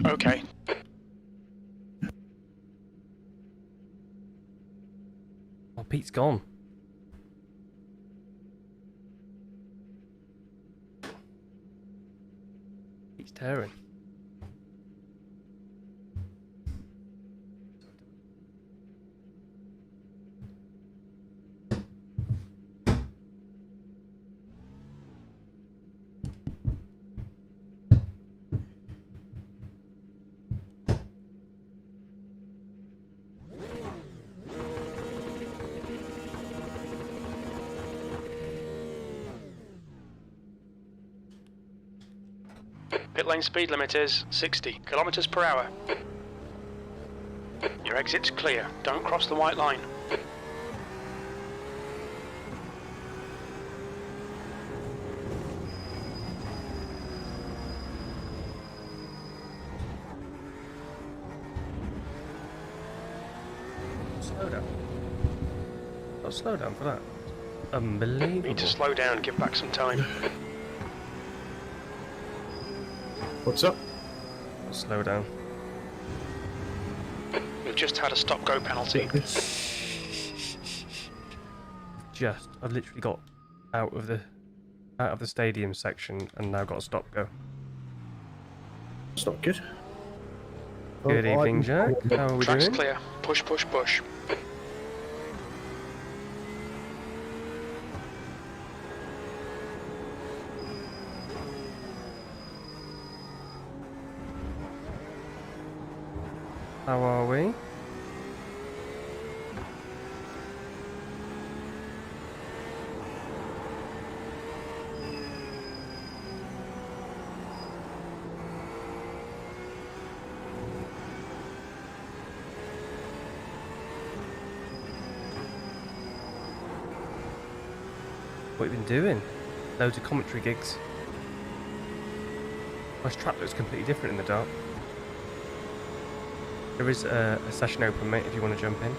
Okay. Oh, Pete's gone. Pete's tearing. Pit lane speed limit is 60 kilometers per hour. Your exit's clear. Don't cross the white line. Slow down. Oh, slow down for that. Unbelievable. Need to slow down, give back some time. What's up? Slow down. We've just had a stop-go penalty. I've literally got out of the stadium section and now got a stop go. It's not good. Good evening, Jack. How are we Track's doing? clear. Push, push, push. How are we? What have you been doing? Loads of commentary gigs. My track looks completely different in the dark. There is a session open, mate, if you want to jump in.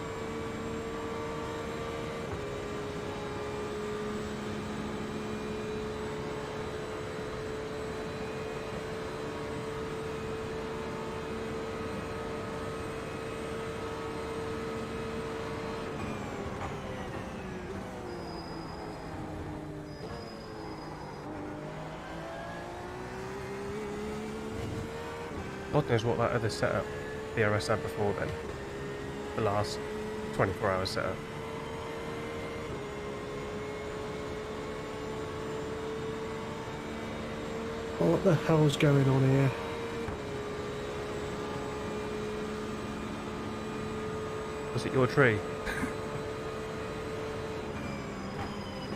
God knows what that other setup DRS had before then. The last 24-hour setup. Oh, what the hell's going on here? Was it your tree?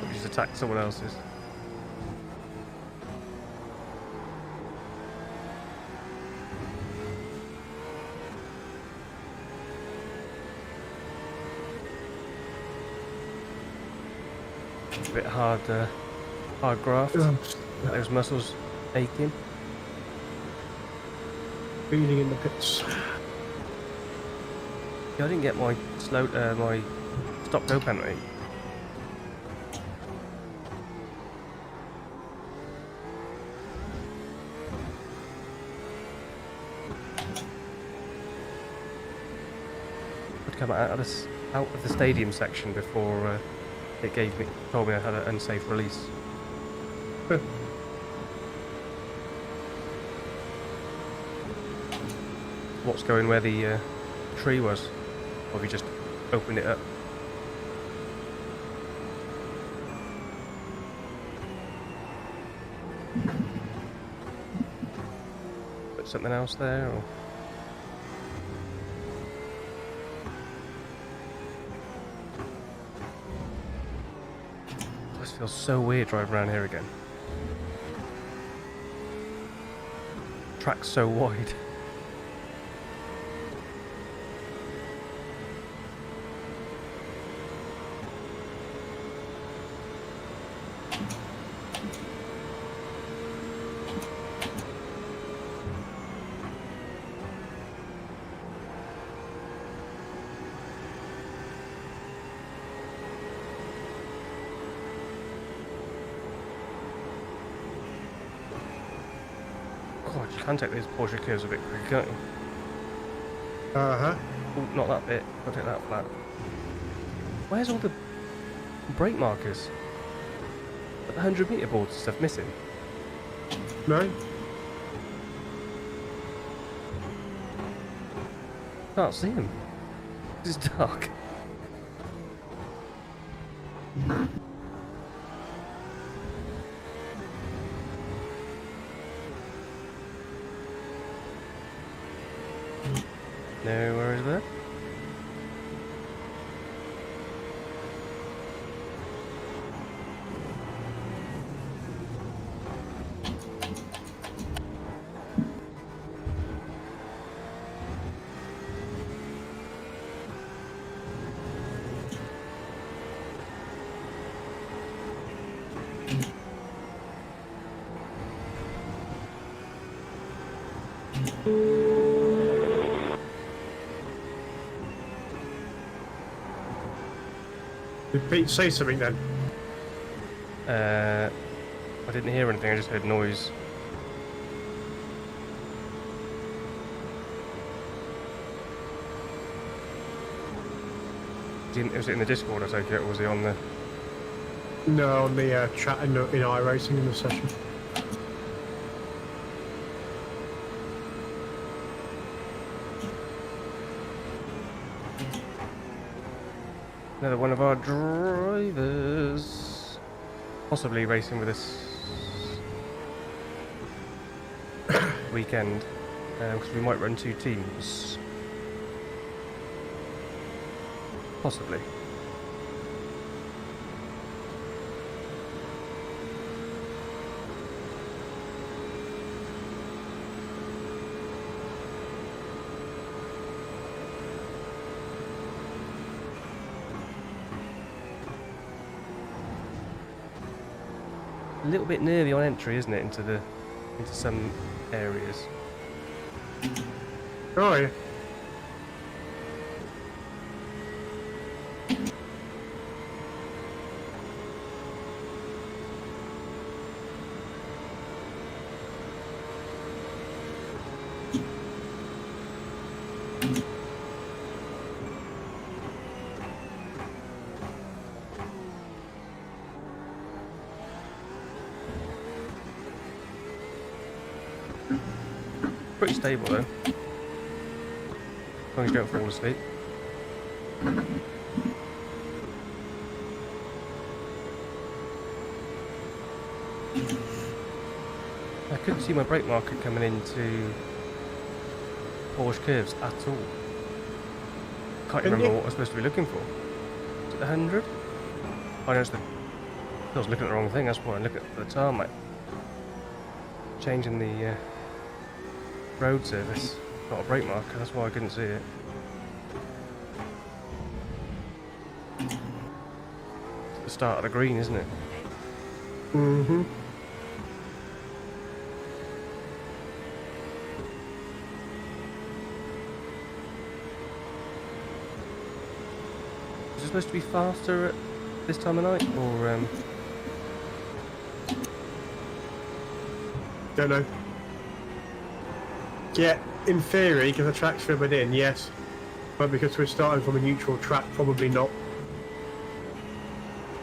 Or just attacked someone else's? A bit hard graft. Those muscles aching. Feeling in the pits. Yeah, I didn't get my my stop go penalty. I'd come out of the stadium section before it told me I had an unsafe release. What's going where the tree was? Or have you just opened it up? Put something else there, or? This feels so weird driving around here again. Track's so wide. God, you can take these Porsche curves a bit quicker, can't you? Uh-huh. Oh, not that bit. I'll take that flat. Where's all the brake markers? Are the 100-meter boards and stuff missing? No? Can't see them. It's dark. No worries there. Did Pete say something then? I didn't hear anything, I just heard noise. Was it in the Discord, I take it, or was he on the... No, on the chat in iRacing in the session. Another one of our drivers, possibly racing with us weekend, because we might run 2 teams. Possibly. A little bit nervy on entry, isn't it, into some areas. Oh yeah. Pretty stable though. As long as you don't fall asleep. I couldn't see my brake marker coming into Porsche curves at all. Can't remember what I was supposed to be looking for. Is it the 100? I know it's the... I was looking at the wrong thing, that's why I look at the tarmac. Changing the road service, not a brake marker, that's why I couldn't see it. It's at the start of the green, isn't it? Mm-hmm. Is it supposed to be faster at this time of night, or Don't know. Yeah, in theory, because the track's filled in, yes. But because we're starting from a neutral track, probably not.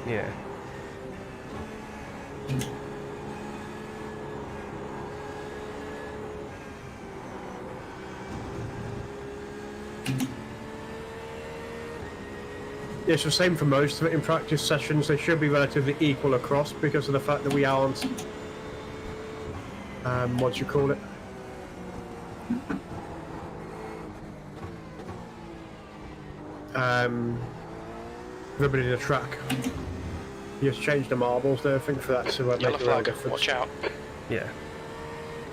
yeah. Yeah, it's the same for most of it in practice sessions. They should be relatively equal across because of the fact that we aren't, what do you call it? Everybody in the track. You just change the marbles there, I think, for that to Yellow make a real flag, difference. watch out. Yeah.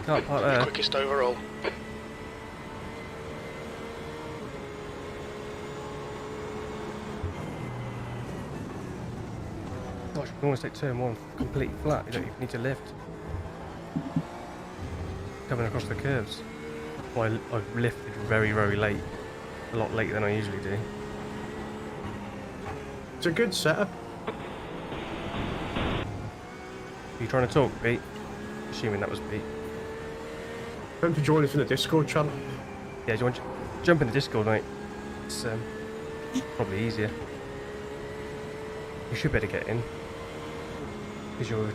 Can't park there. Quickest overall. Gosh, you can always take turn 1 completely flat, you don't even need to lift. Coming across the curves. Well, I've lifted very, very late. A lot later than I usually do. It's a good setup. Are you trying to talk, Pete? Assuming that was Pete. Time to join us in the Discord channel. Yeah, do you want to jump in the Discord, mate? It's probably easier. You should better get in. Because you've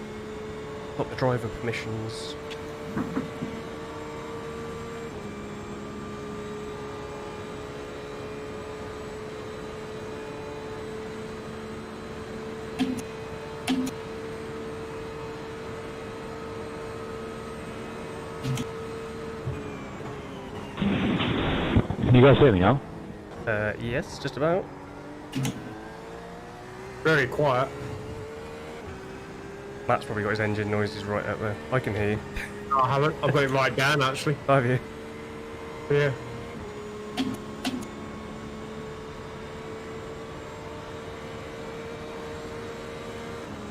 got the driver permissions. Can you guys hear me now? Yes, just about. Very quiet. Matt's probably got his engine noises right up there. I can hear you. I haven't. I've got it right down, actually. Have you? Yeah.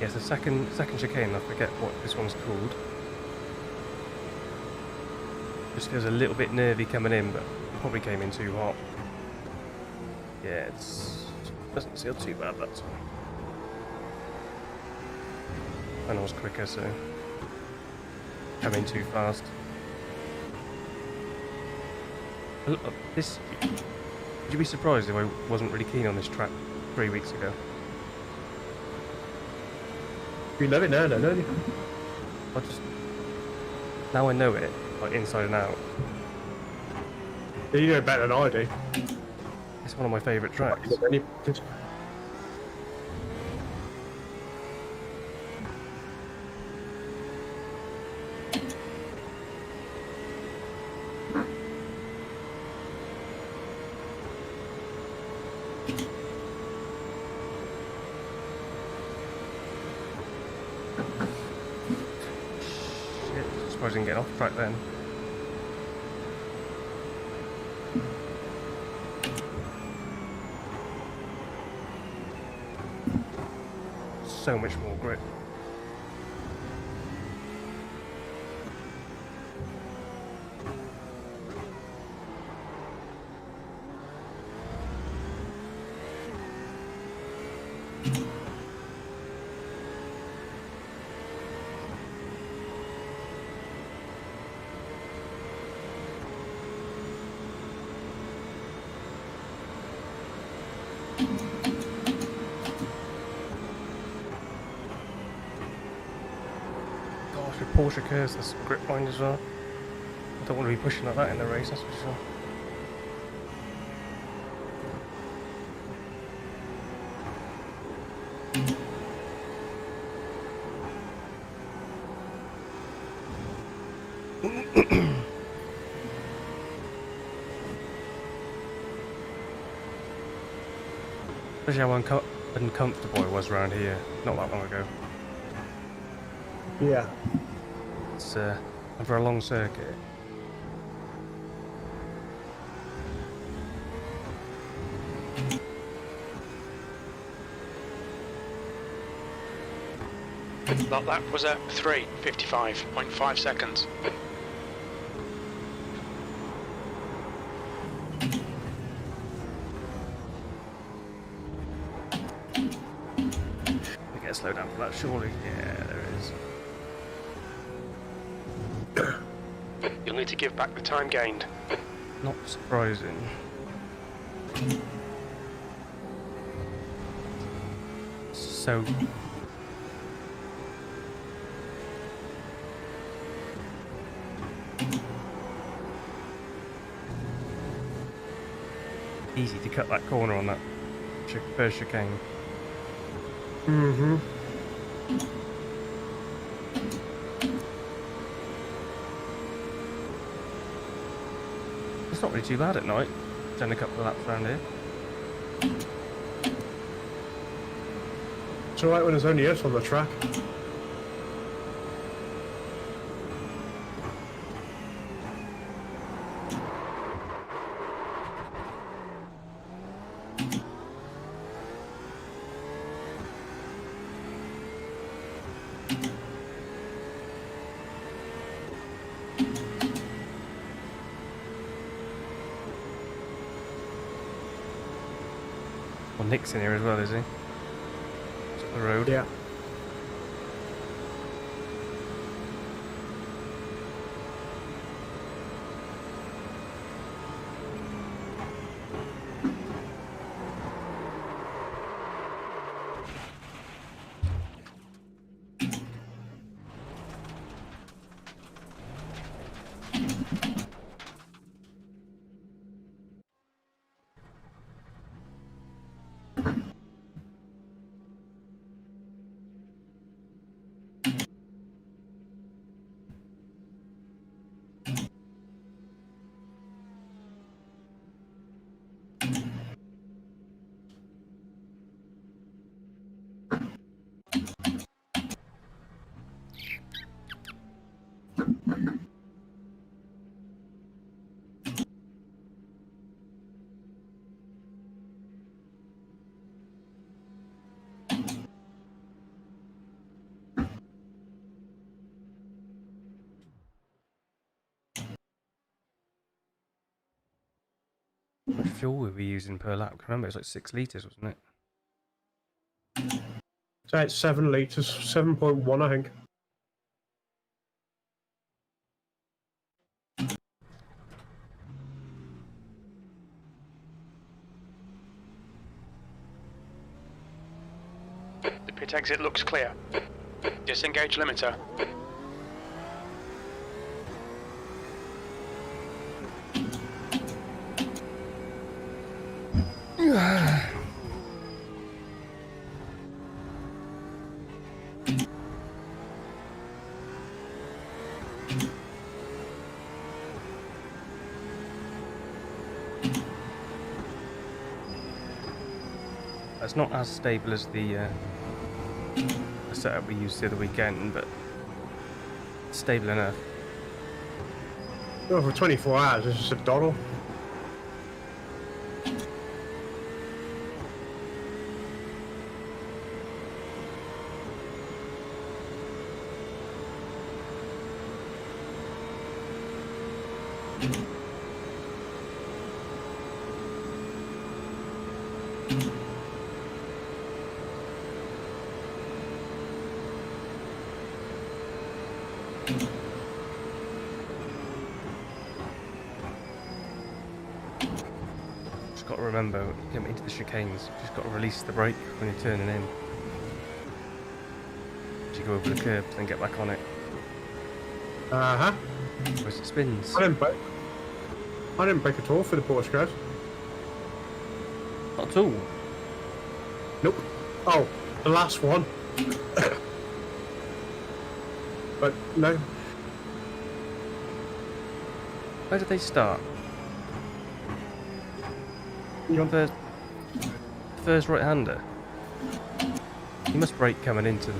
Yes, the second chicane, I forget what this one's called. Just feels a little bit nervy coming in, but probably came in too hot. Yeah, doesn't feel too bad that time. And I was quicker, so come in too fast. Would you be surprised if I wasn't really keen on this track 3 weeks ago? You know it now, don't you? Now I know it, like inside and out. You know it better than I do. It's one of my favourite tracks. Surprised I didn't get off track then. So much more grip. Porsche curves, there's some grip line as well. I don't want to be pushing like that in the race, that's for sure. Especially how uncomfortable I was around here not that long ago. Yeah. It's over a long circuit. That lap was at 3:55.5 seconds. We get a slow down for that, surely. Yeah, there is. You'll need to give back the time gained. Not surprising. So easy to cut that corner on that first chicane. Mm-hmm. It's not really too bad at night. Done a couple of laps around here. It's alright when there's only us on the track. Well, Nick's in here as well, is he? It's up the road. Yeah. fuel we were using per lap? I remember it was like 6 litres, wasn't it? So it's 7 litres, 7.1 I think. The pit exit looks clear. Disengage limiter. It's not as stable as the setup we used the other weekend, but it's stable enough. Well, for 24 hours, it's just a doddle. Just got to remember, getting into the chicanes, just got to release the brake when you're turning in. As you go over the curbs, then get back on it. Uh-huh. Otherwise it spins. I didn't brake at all for the Porsche guys. Not at all. Nope. Oh, the last one. But no. Where did they start? You want the First right-hander. You must brake coming into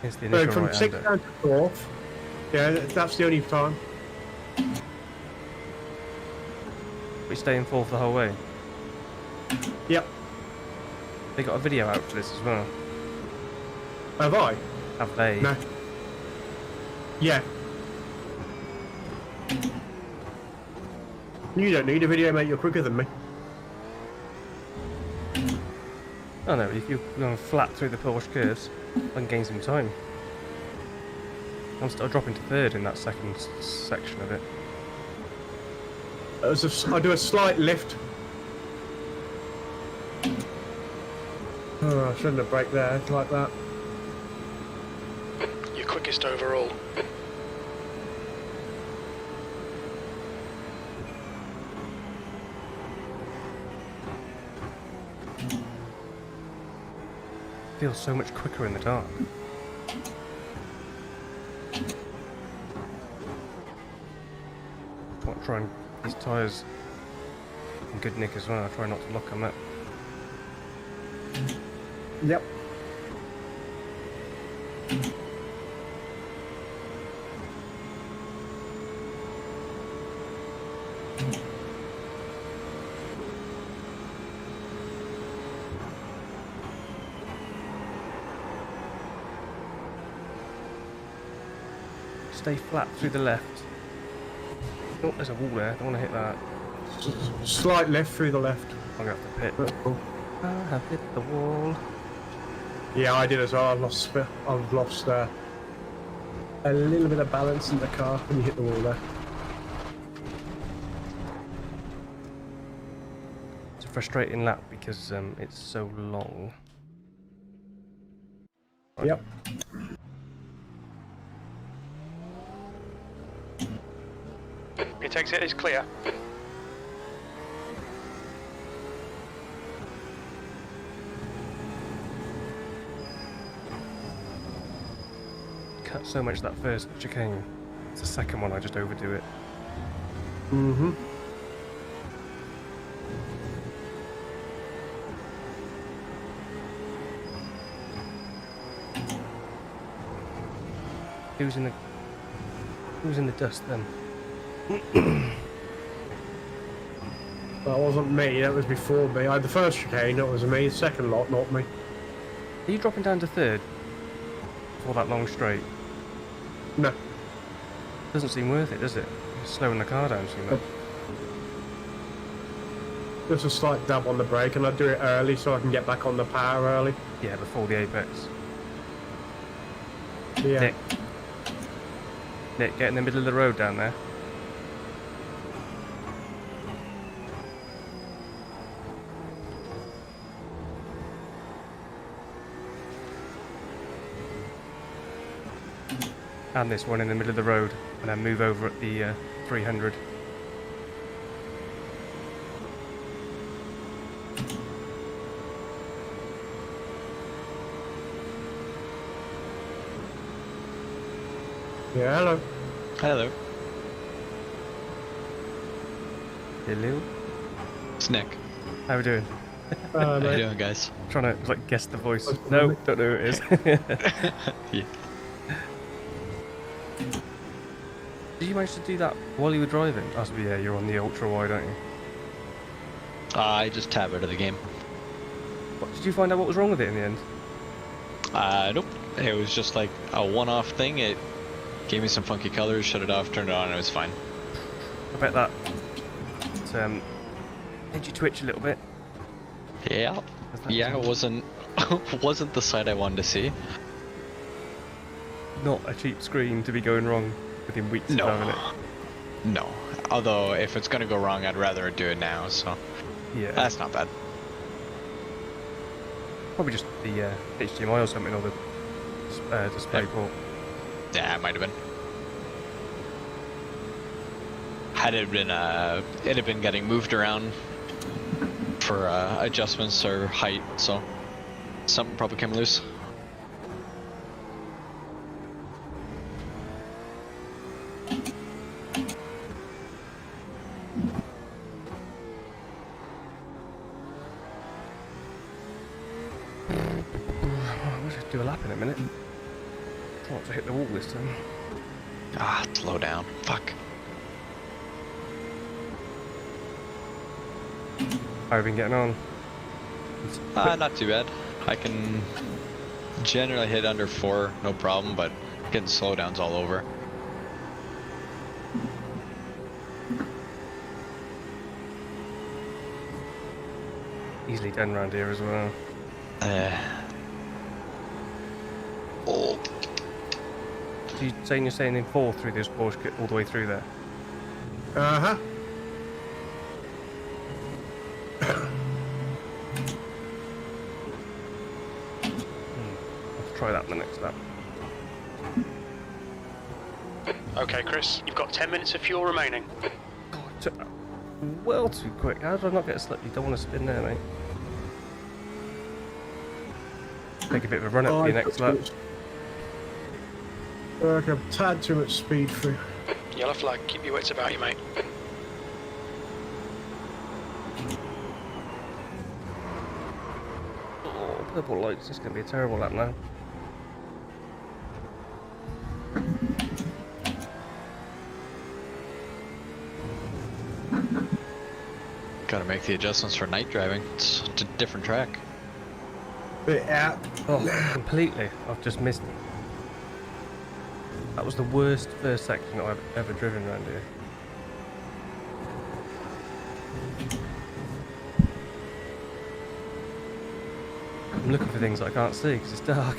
the initial from right-hander. 6th down to 4th. Yeah, that's the only time. We stay in 4th the whole way. Yep. They got a video out for this as well. Have I? Have they? No. Yeah. You don't need a video, mate. You're quicker than me. Oh no, if you're going flat through the Porsche curves, I can gain some time. I'm still dropping to 3rd in that second section of it. I do a slight lift. Oh, I shouldn't have braked there like that. Your quickest overall. Feels so much quicker in the dark. Try and these tyres in good nick as well. I try not to lock them up. Yep. Stay flat through the left. Oh, there's a wall there. Don't want to hit that. Slight lift through the left. I'm gonna have to pit. I have hit the wall. Yeah, I did as well. I've lost a little bit of balance in the car when you hit the wall there. It's a frustrating lap because it's so long. Right. Yep. Pit exit is clear. Cut so much that first chicane. It's the second one I just overdo it. Mm-hmm. Who's in the dust then? That wasn't me, that was before me. I had the first chicane, that was me. The second lot, not me. Are you dropping down to 3rd for that long straight? No. Doesn't seem worth it, does it? You're slowing the car down too much. just a slight dab on the brake, and I do it early so I can get back on the power early. Yeah, before the apex. Yeah. Nick, get in the middle of the road down there. And this one in the middle of the road, and then move over at the 300. Yeah, hello. Hello. Hello. It's Nick. How we doing? How you Mate. doing, guys? Trying to like guess the voice. What's No, the don't know who it is. Yeah. Did you manage to do that while you were driving? Oh, yeah, you're on the ultra wide, aren't you? I just tab out of the game. What, did you find out what was wrong with it in the end? Nope. It was just like a one-off thing. It gave me some funky colors, shut it off, turned it on, and it was fine. I bet that made you twitch a little bit. Yeah. Yeah, it wasn't wasn't the sight I wanted to see. Not a cheap screen to be going wrong within weeks No. of having it. No. Although, if it's gonna go wrong, I'd rather do it now, so Yeah. that's not bad. Probably just the HDMI or something, or the display Yeah. port. Yeah, it might have been. Had it been, it had been getting moved around for adjustments or height, so something probably came loose. We'll just do a lap in a minute. Try not to hit the wall this time. Ah, slow down. Fuck. How have you been getting on? Not too bad. I can generally hit under 4, no problem, but getting slowdowns all over. Easily done around here as well. Oh. So you saying you're staying in 4 through this Porsche kit all the way through there? Uh-huh. I'll try that in the next lap. Okay, Chris, you've got 10 minutes of fuel remaining. God, took that well too quick. How did I not get a slip? You don't want to spin there, mate. Take a bit of a run up for your next lap. Like a tad too much speed through. Yellow flag, keep your wits about you, mate. Oh, purple lights. It's going to be a terrible lap now. Gotta make the adjustments for night driving. It's a different track. Yeah. Oh, completely. I've just missed it. That was the worst first section I've ever driven around here. I'm looking for things I can't see because it's dark.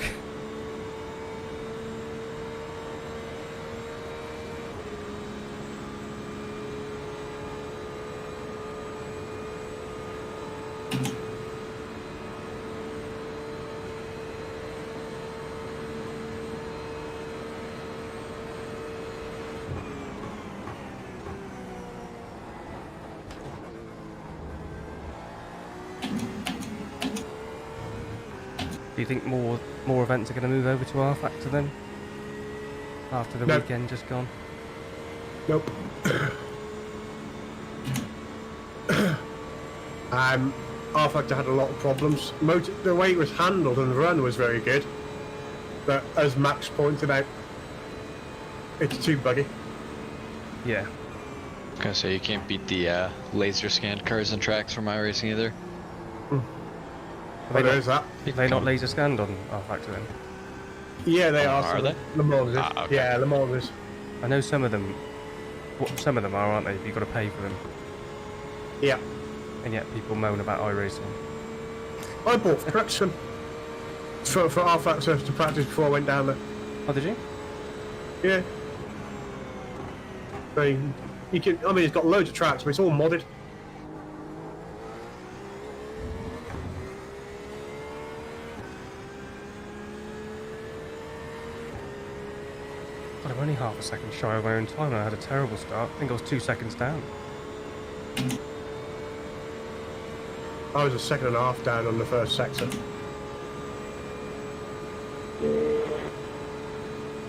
Do you think more events are going to move over to R Factor then? After the No. weekend just gone? Nope. R-Factor had a lot of problems. The way it was handled and run was very good. But as Max pointed out, it's too buggy. Yeah. I was gonna say, you can't beat the laser scanned cars and tracks from iRacing either. But there's that. Are they not laser scanned on R Factor then? Yeah, they are. Are they? Le Mans is. Ah, okay. Yeah, Le Mans is. I know some of them. Some of them are, aren't they? You've got to pay for them. Yeah. and yet people moan about iRacing. I bought correction for half access to practice before I went down there. Oh, did you? Yeah. I mean, it's got loads of tracks, but it's all modded. God, I'm only half a second shy of my own time and I had a terrible start. I think I was 2 seconds down. I was a second and a half down on the first sector.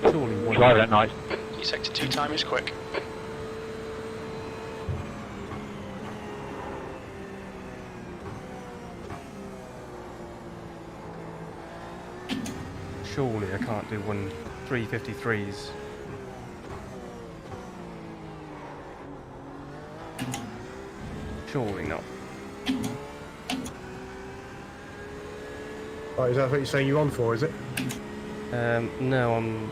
Surely one. Drive that nice. Your sector 2 time is quick. Surely I can't do 353s. Surely not. Right, is that what you're saying you're on for, is it? No, I'm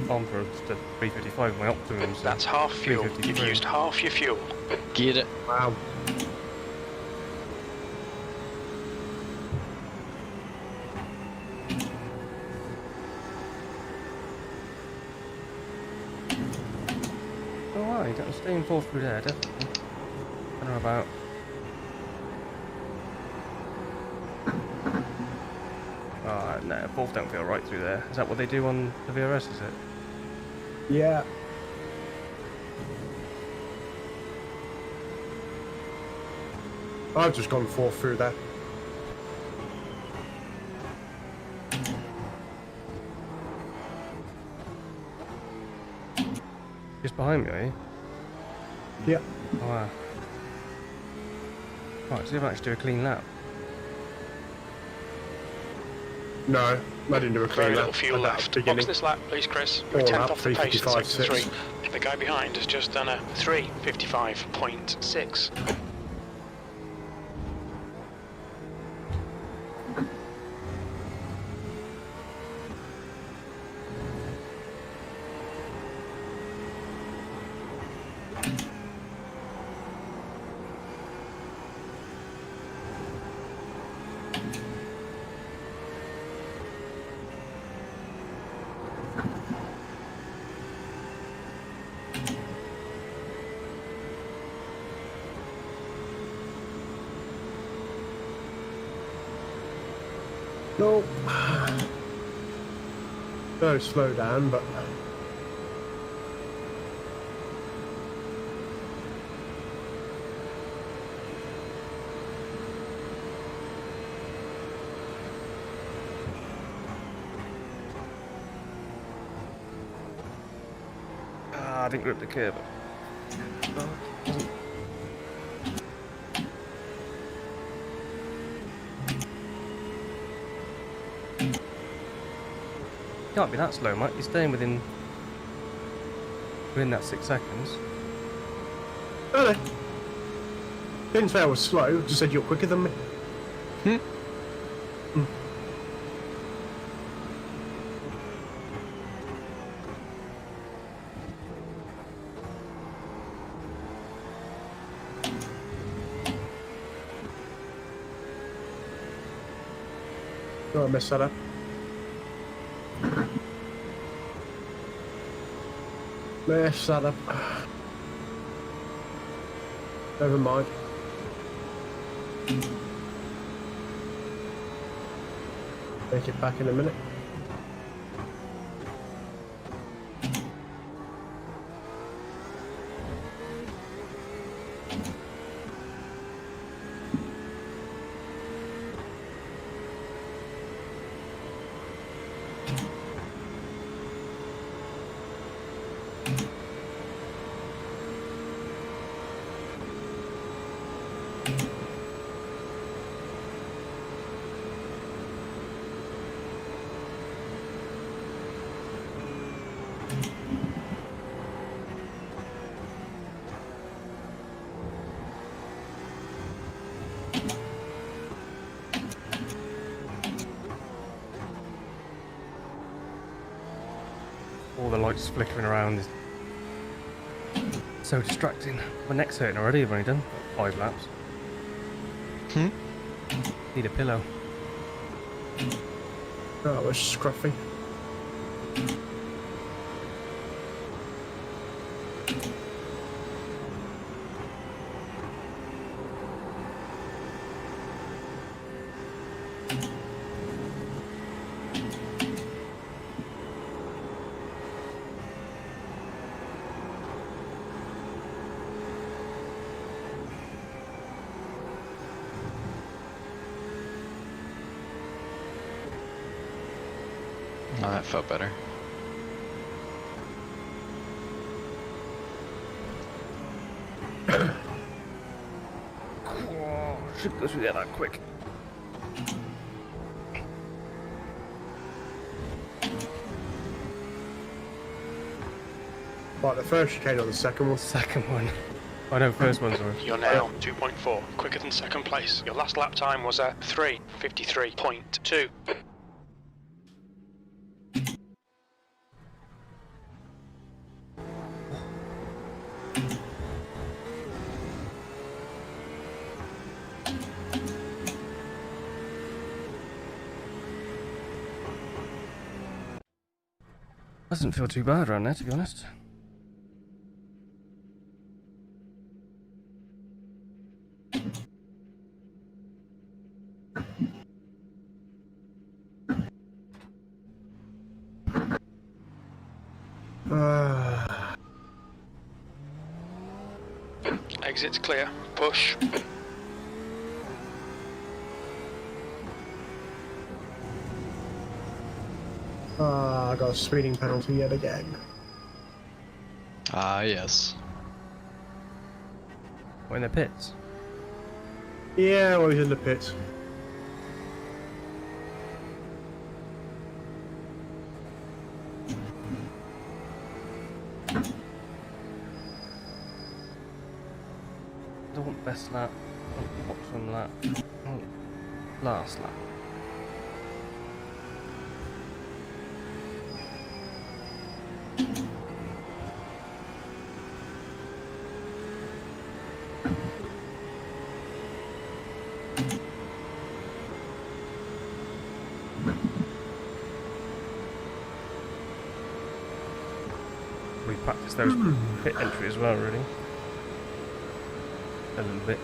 on for just a 355 my optimum. So That's half fuel. You've 353. used half your fuel. Get it. Wow. Oh wow, you don't stay in fourth through there, definitely. I don't know about. Oh no, fourth don't feel right through there. Is that what they do on the VRS, is it? Yeah. I've just gone fourth through there. Just behind me, are you? Yeah. Oh wow. Right, so you've actually do a clean lap. No, I didn't do a Very clean little lap fuel at that left. beginning. Box this lap, please, Chris. You're a All tenth lap, off the pace in sector 3. 3:55.6. The guy behind has just done a 3:55.6. No. No, slow down, but... Ah, I didn't grip the curb. Can't be that slow, Mike. You're staying within that 6 seconds. No, no. Didn't say I was slow, just said you're quicker than me. Oh, I messed that up. Mess that up. Never mind. Make it back in a minute. All the lights flickering around is so distracting. My neck's hurting already. I've only done 5 laps. Need a pillow. That was scruffy. Oh, that felt better. Should go through there that quick. Right, the first chicane or the second one? Second one. I know first one's worse. You're now 2.4, quicker than second place. Your last lap time was a 3:53.2. Doesn't feel too bad around there, to be honest. Exit's clear. Push. I got a speeding penalty yet again. Ah, yes. We're in the pits. Yeah, well, he's in the pits. I don't want best lap. I want bottom lap. I want last lap. We practiced those pit entry as well, really. A little bit.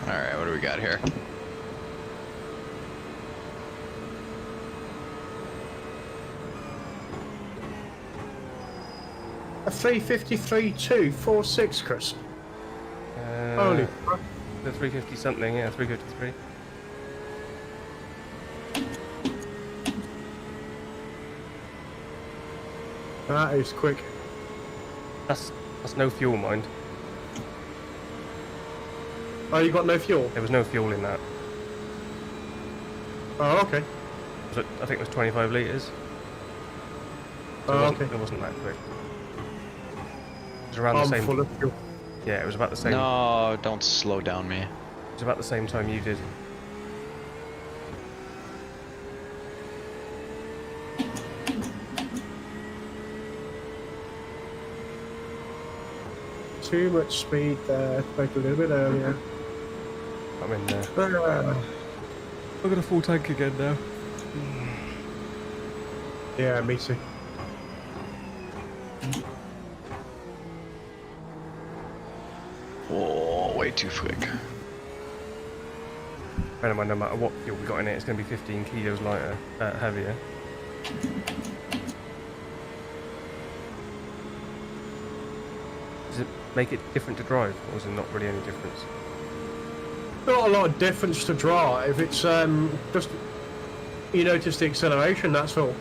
Alright, what do we got here? A 353.246, Chris. Holy crap. The 350 something, yeah, 353. That is quick. That's no fuel, mind. Oh, you got no fuel? There was no fuel in that. Oh, okay. I think it was 25 litres. So Oh, okay. It wasn't that quick. It was around the same. Full of fuel. Yeah, it was about the same. No, don't slow down me. It was about the same time you did. Too much speed there. Spoke a little bit earlier. I'm in there. I've got a full tank again now. Yeah, me too. Oh, way too quick. Bear in mind, no matter what fuel we got in it, it's going to be 15 kilos lighter, heavier. Does it make it different to drive, or is there not really any difference? Not a lot of difference to drive. It's just you notice the acceleration. That's all.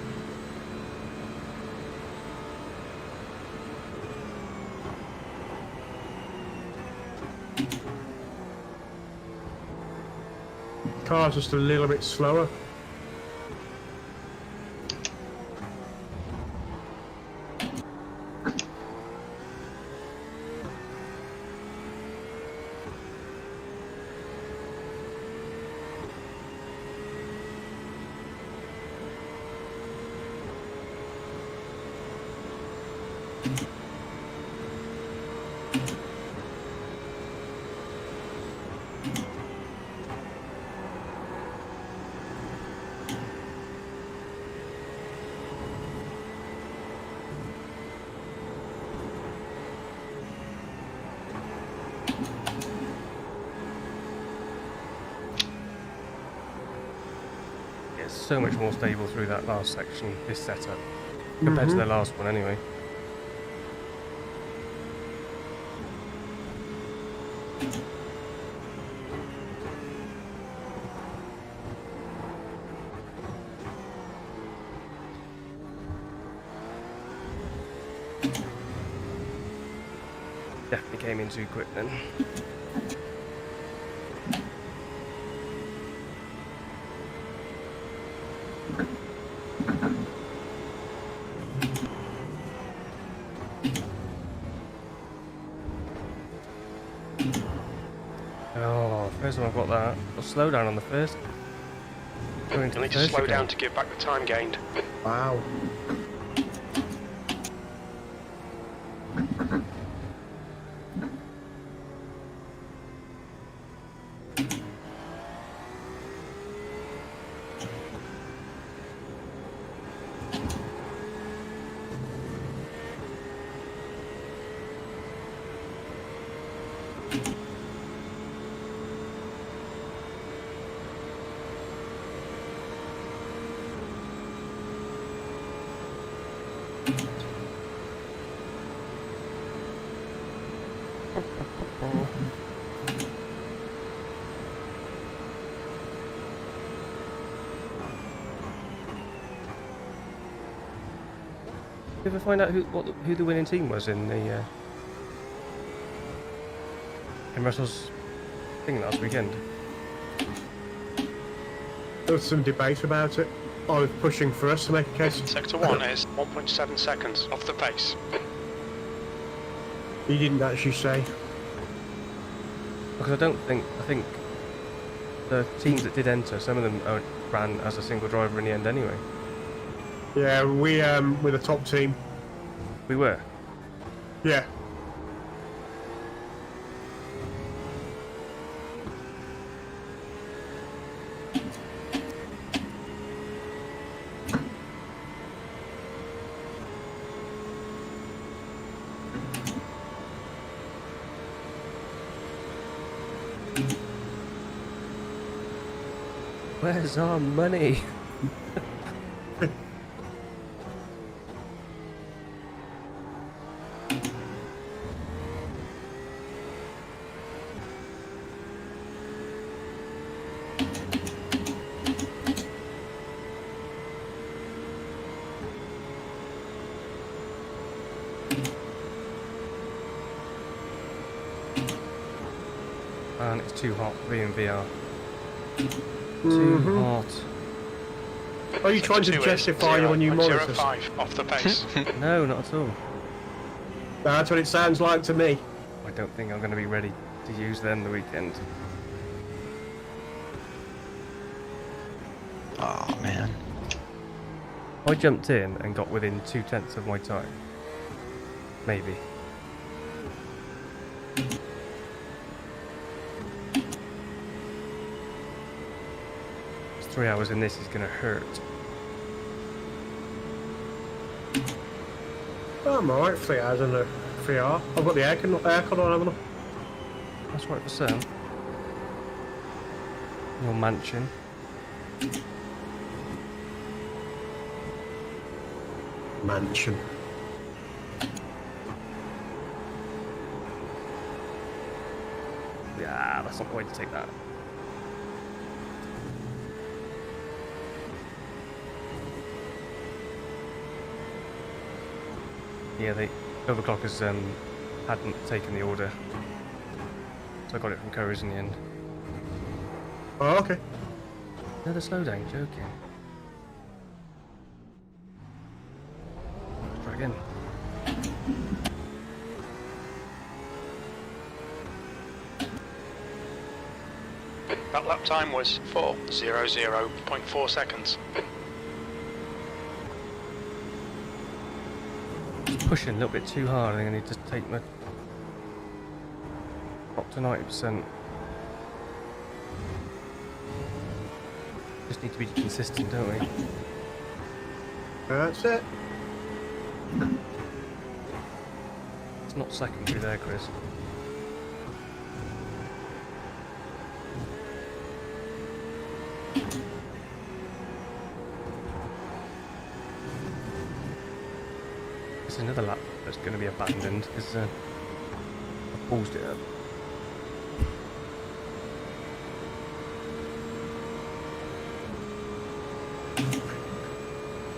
Car's just a little bit slower. It's so much more stable through that last section, this setup, compared to the last one anyway. Definitely came in too quick then. Oh, first one I've got that. Got slow down on the first. You'll need to slow down to give back the time gained. Wow. Did you ever find out who the winning team was in the in Russell's thing last weekend? There was some debate about it. I was pushing for us to make a case. Sector 1 is 1.7 seconds off the pace. He didn't actually say. Because I think the teams that did enter, some of them ran as a single driver in the end anyway. Yeah, we were the top team. We were. Yeah. Where's our money? Man, it's too hot for being VR. Too hot. Are you trying to justify your new monitors? 0.05 off the pace. No, not at all. That's what it sounds like to me. I don't think I'm going to be ready to use them the weekend. Oh man. I jumped in and got within 2/10 of my time. Maybe. It's 3 hours in this is going to hurt. Oh, I'm alright, 3 hours in the VR. I've got the aircon on, haven't I? That's right for Sam. Your mansion. Mansion. Yeah, that's not the way to take that. Yeah, the overclockers hadn't taken the order, so I got it from Curry's in the end. Oh, okay. Another slowdown, joking. Try again. That lap time was 4:00.4 seconds. Just pushing a little bit too hard. I think I need to take my up to 90%. Just need to be consistent, don't we? That's it. It's not secondary there, Chris. It's another lap that's going to be abandoned because I paused it up.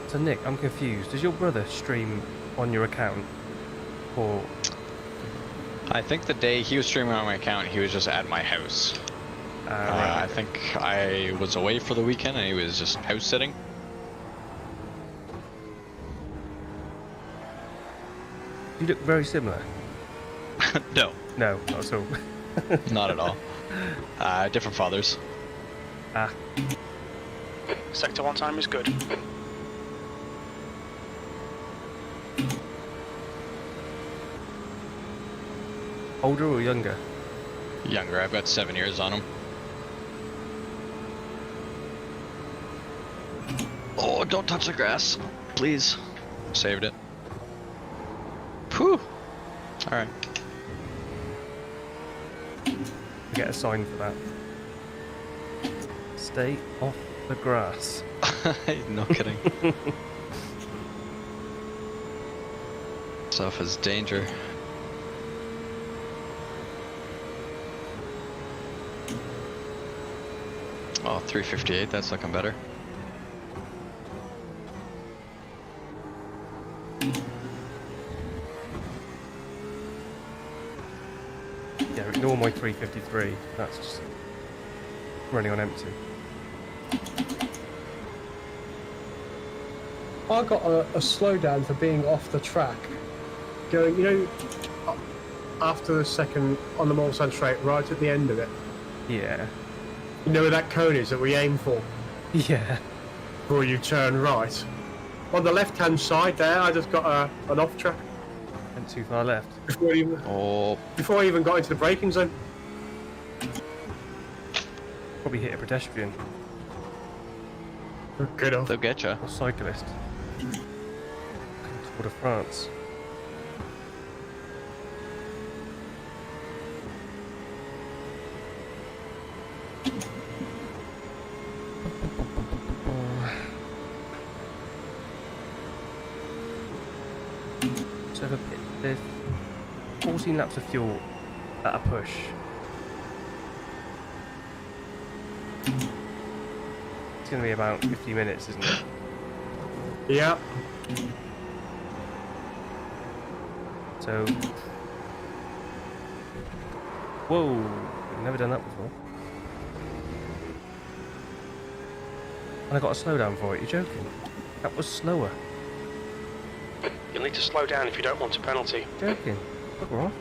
So Nick, I'm confused. Does your brother stream on your account, or? I think the day he was streaming on my account, he was just at my house. Right. I think I was away for the weekend and he was just house sitting. You look very similar. No, No, not at all. not at all. Different fathers. Ah, Sector 1 time is good. older or younger? Younger, I've got 7 years on him. Oh, don't touch the grass, please. Saved it. Whew. Alright. Get a sign for that. Stay off the grass. No kidding. Stuff is danger. Oh, 358, that's looking better. Yeah, ignore my 353. That's just running on empty. I got a slowdown for being off the track. Going, you know, after the second on the Mulsanne straight, right at the end of it. Yeah. You know where that cone is that we aim for? Yeah. Before you turn right. On the left-hand side there, I just got an off track Went too far left. before I even got into the braking zone. Probably hit a pedestrian Good off. They'll get ya. or cyclist. Tour de France. So there's 14 laps of fuel at a push. It's going to be about 50 minutes, isn't it? Yeah. So, whoa, I've never done that before. And I got a slowdown for it, you're joking? That was slower. You'll need to slow down if you don't want a penalty. Joking. Bugger off.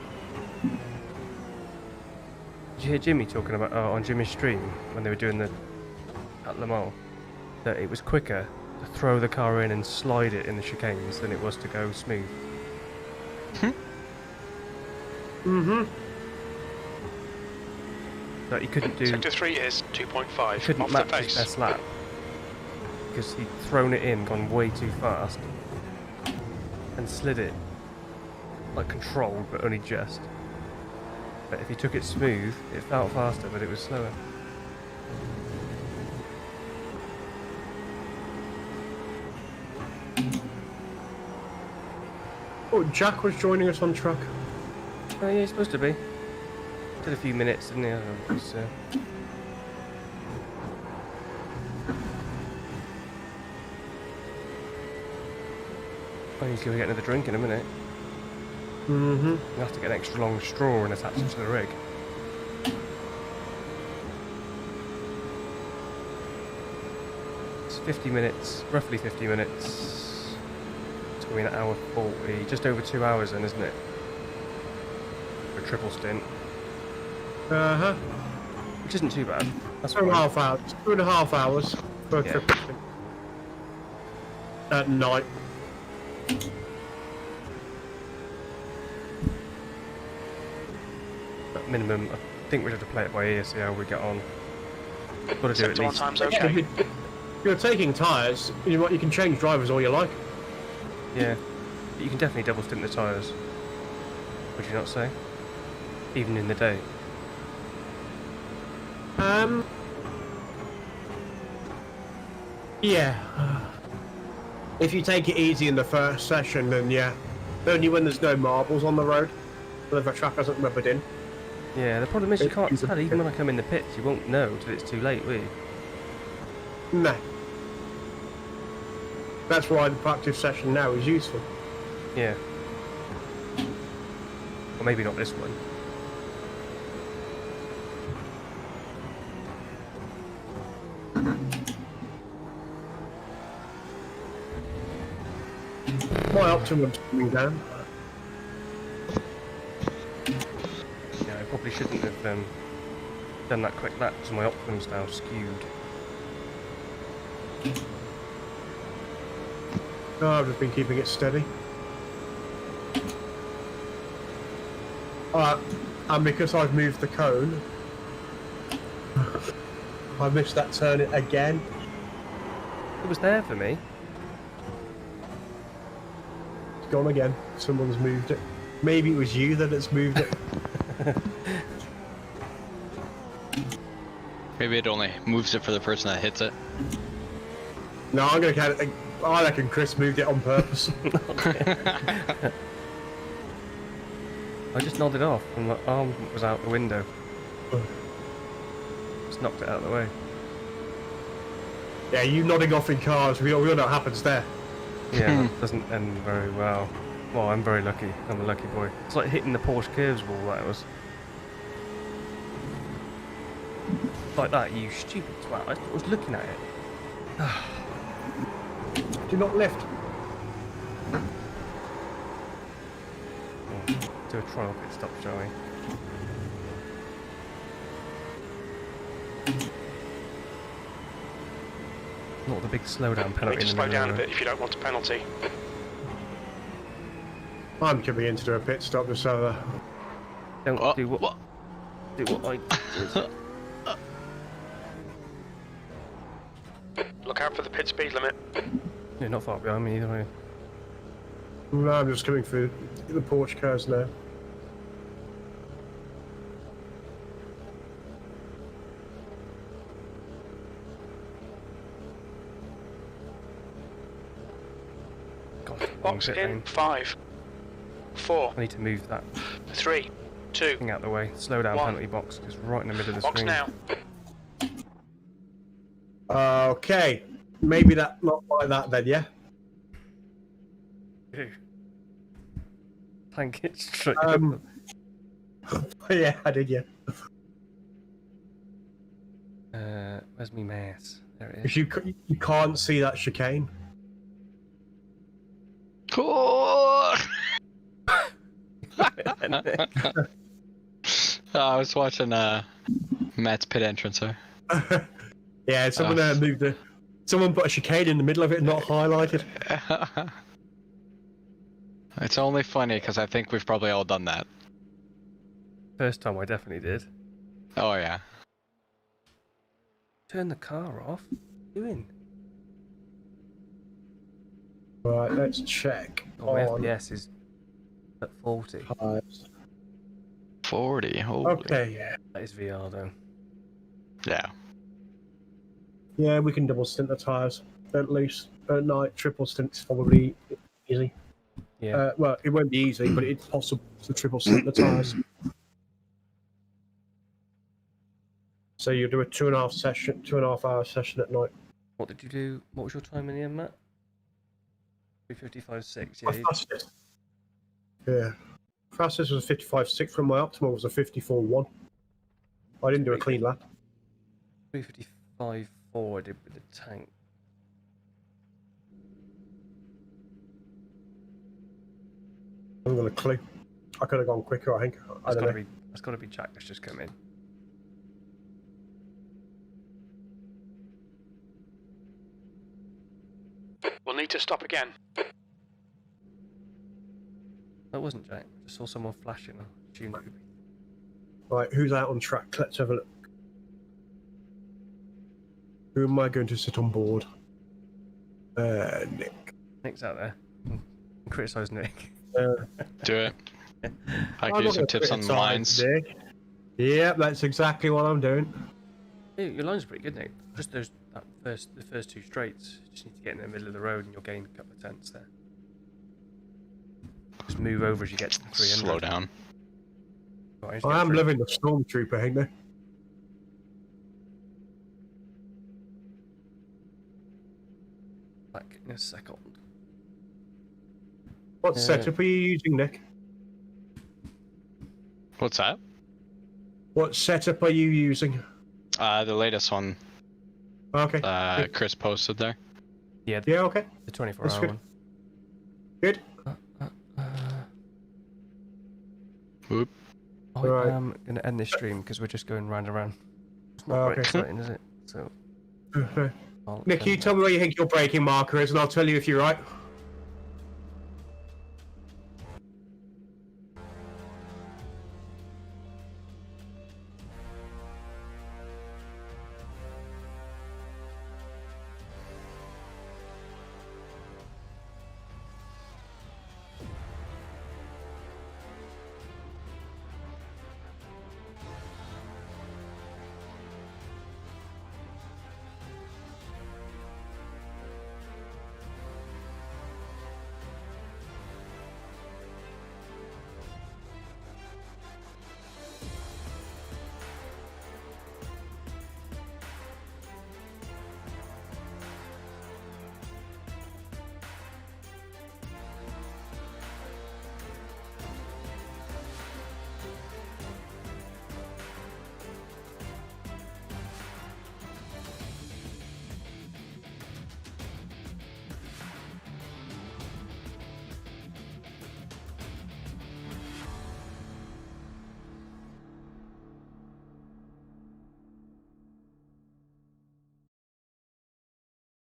Did you hear Jimmy talking about, on Jimmy's stream, when they were doing the, at Le Mans, that it was quicker to throw the car in and slide it in the chicanes than it was to go smooth? Mm-hmm. That he couldn't do... Sector 3 is 2.5 couldn't off the match his pace. best lap because he'd thrown it in, gone way too fast, and slid it like controlled, but only just. But if he took it smooth, it felt faster, but it was slower. Oh, Jack was joining us on track. Oh yeah, he's supposed to be. Did a few minutes, didn't he? Oh, he's going to get another drink in a minute. Mm-hmm. You'll have to get an extra long straw and attach it to the rig. It's 50 minutes, roughly 50 minutes. It's going to be an hour 40, just over 2 hours then, isn't it? For a triple stint, Uh-huh. which isn't too bad. That's 2.5 hours. 2.5 hours for a Yeah. trip at night. But minimum, I think we'd have to play it by ear, see how we get on. Got to do at Sector 1 least. time's Yeah, okay. if you're taking tyres, you can change drivers all you like. Yeah, but you can definitely double stint the tyres. Would you not say? Even in the day. Yeah. If you take it easy in the first session, then yeah. Only when there's no marbles on the road, or if a track hasn't rubbered in. Yeah, the problem is you can't tell, even when I come in the pits, you won't know till it's too late, will you? No. That's why the practice session now is useful. Yeah. Or maybe not this one. My Optimum's coming down. Yeah, I probably shouldn't have done that quick lap because my Optimum's now skewed. No, I've just been keeping it steady. And because I've moved the cone, I missed that turn again. It was there for me. It's gone again. Someone's moved it. Maybe it was you that has moved it. Maybe it only moves it for the person that hits it. No, I'm going to count it. I reckon Chris moved it on purpose. I just nodded off and my arm was out the window. Just knocked it out of the way. Yeah, you nodding off in cars, we all know what happens there. Yeah, that doesn't end very well. Well, I'm very lucky. I'm a lucky boy. It's like hitting the Porsche curves wall, that was. Like that, you stupid twat. I was looking at it. Do not lift. Do a trial pit stop, shall we? Not the big slowdown You penalty need to in the slow middle down a of bit if you don't want a penalty. I'm coming in to do a pit stop just so Don't do what I did. Look out for the pit speed limit. You're not far behind me either way. No, I'm just coming through the Porsche cars now. God, Box in 5, 4, I need to move that 3, 2. thing out the way. Slow down One. penalty box is right in the middle of the Box screen. now. Okay, maybe that not like that then, yeah? Ew. Tank it straight Um, yeah, I did, yeah. where's me mass? There it is. Because you can't see that chicane. Cool. I was watching Matt's pit entrance there. Yeah, someone moved the. Someone put a chicane in the middle of it, not highlighted. It's only funny because I think we've probably all done that. First time I definitely did. Oh yeah. Turn the car off. What are you doing? Right, let's check. Oh, my on FPS is at 40. hives. 40. Holy. Okay, yeah. That is VR though. Yeah. Yeah, we can double stint the tyres. At least at night, triple stint's probably easy. Yeah. Well, it won't be easy, but it's possible to triple stint the tyres. So you do a 2.5 hour session at night. What did you do? What was your time in the end, Matt? 3:55.6. Yeah. Fastest. Yeah. Fastest was a 55.6 from my Optimal was a 54.1. I didn't do a clean lap. 3:55.4 I did with the tank. I haven't got a clue. I could have gone quicker, I think. That's gotta be Jack that's just come in. We'll need to stop again. That wasn't Jack. I just saw someone flashing. I assumed it would be. Right, who's out on track? Let's have a look. Who am I going to sit on board? Nick. Nick's out there. Criticise Nick. Do it. I I'm could not use some gonna tips on the criticise lines. Nick. Yeah, that's exactly what I'm doing. Hey, your line's pretty good, Nick. Just the first two straights. You just need to get in the middle of the road and you'll gain a couple of tenths there. move over as you get to the 300. Slow down. Oh, just I get am through. living the Stormtrooper, ain't I? Back in a second. What setup are you using, Nick? What's that? What setup are you using? The latest one. Okay. Chris posted there. Yeah, Yeah, okay. the 24-hour That's good. one. Good. Whoop. I Right. am going to end this stream because we're just going round and round. It's not Oh, very okay. exciting, is it? So, Okay. I'll Nick, end you that. tell me where you think your braking marker is, and I'll tell you if you're right.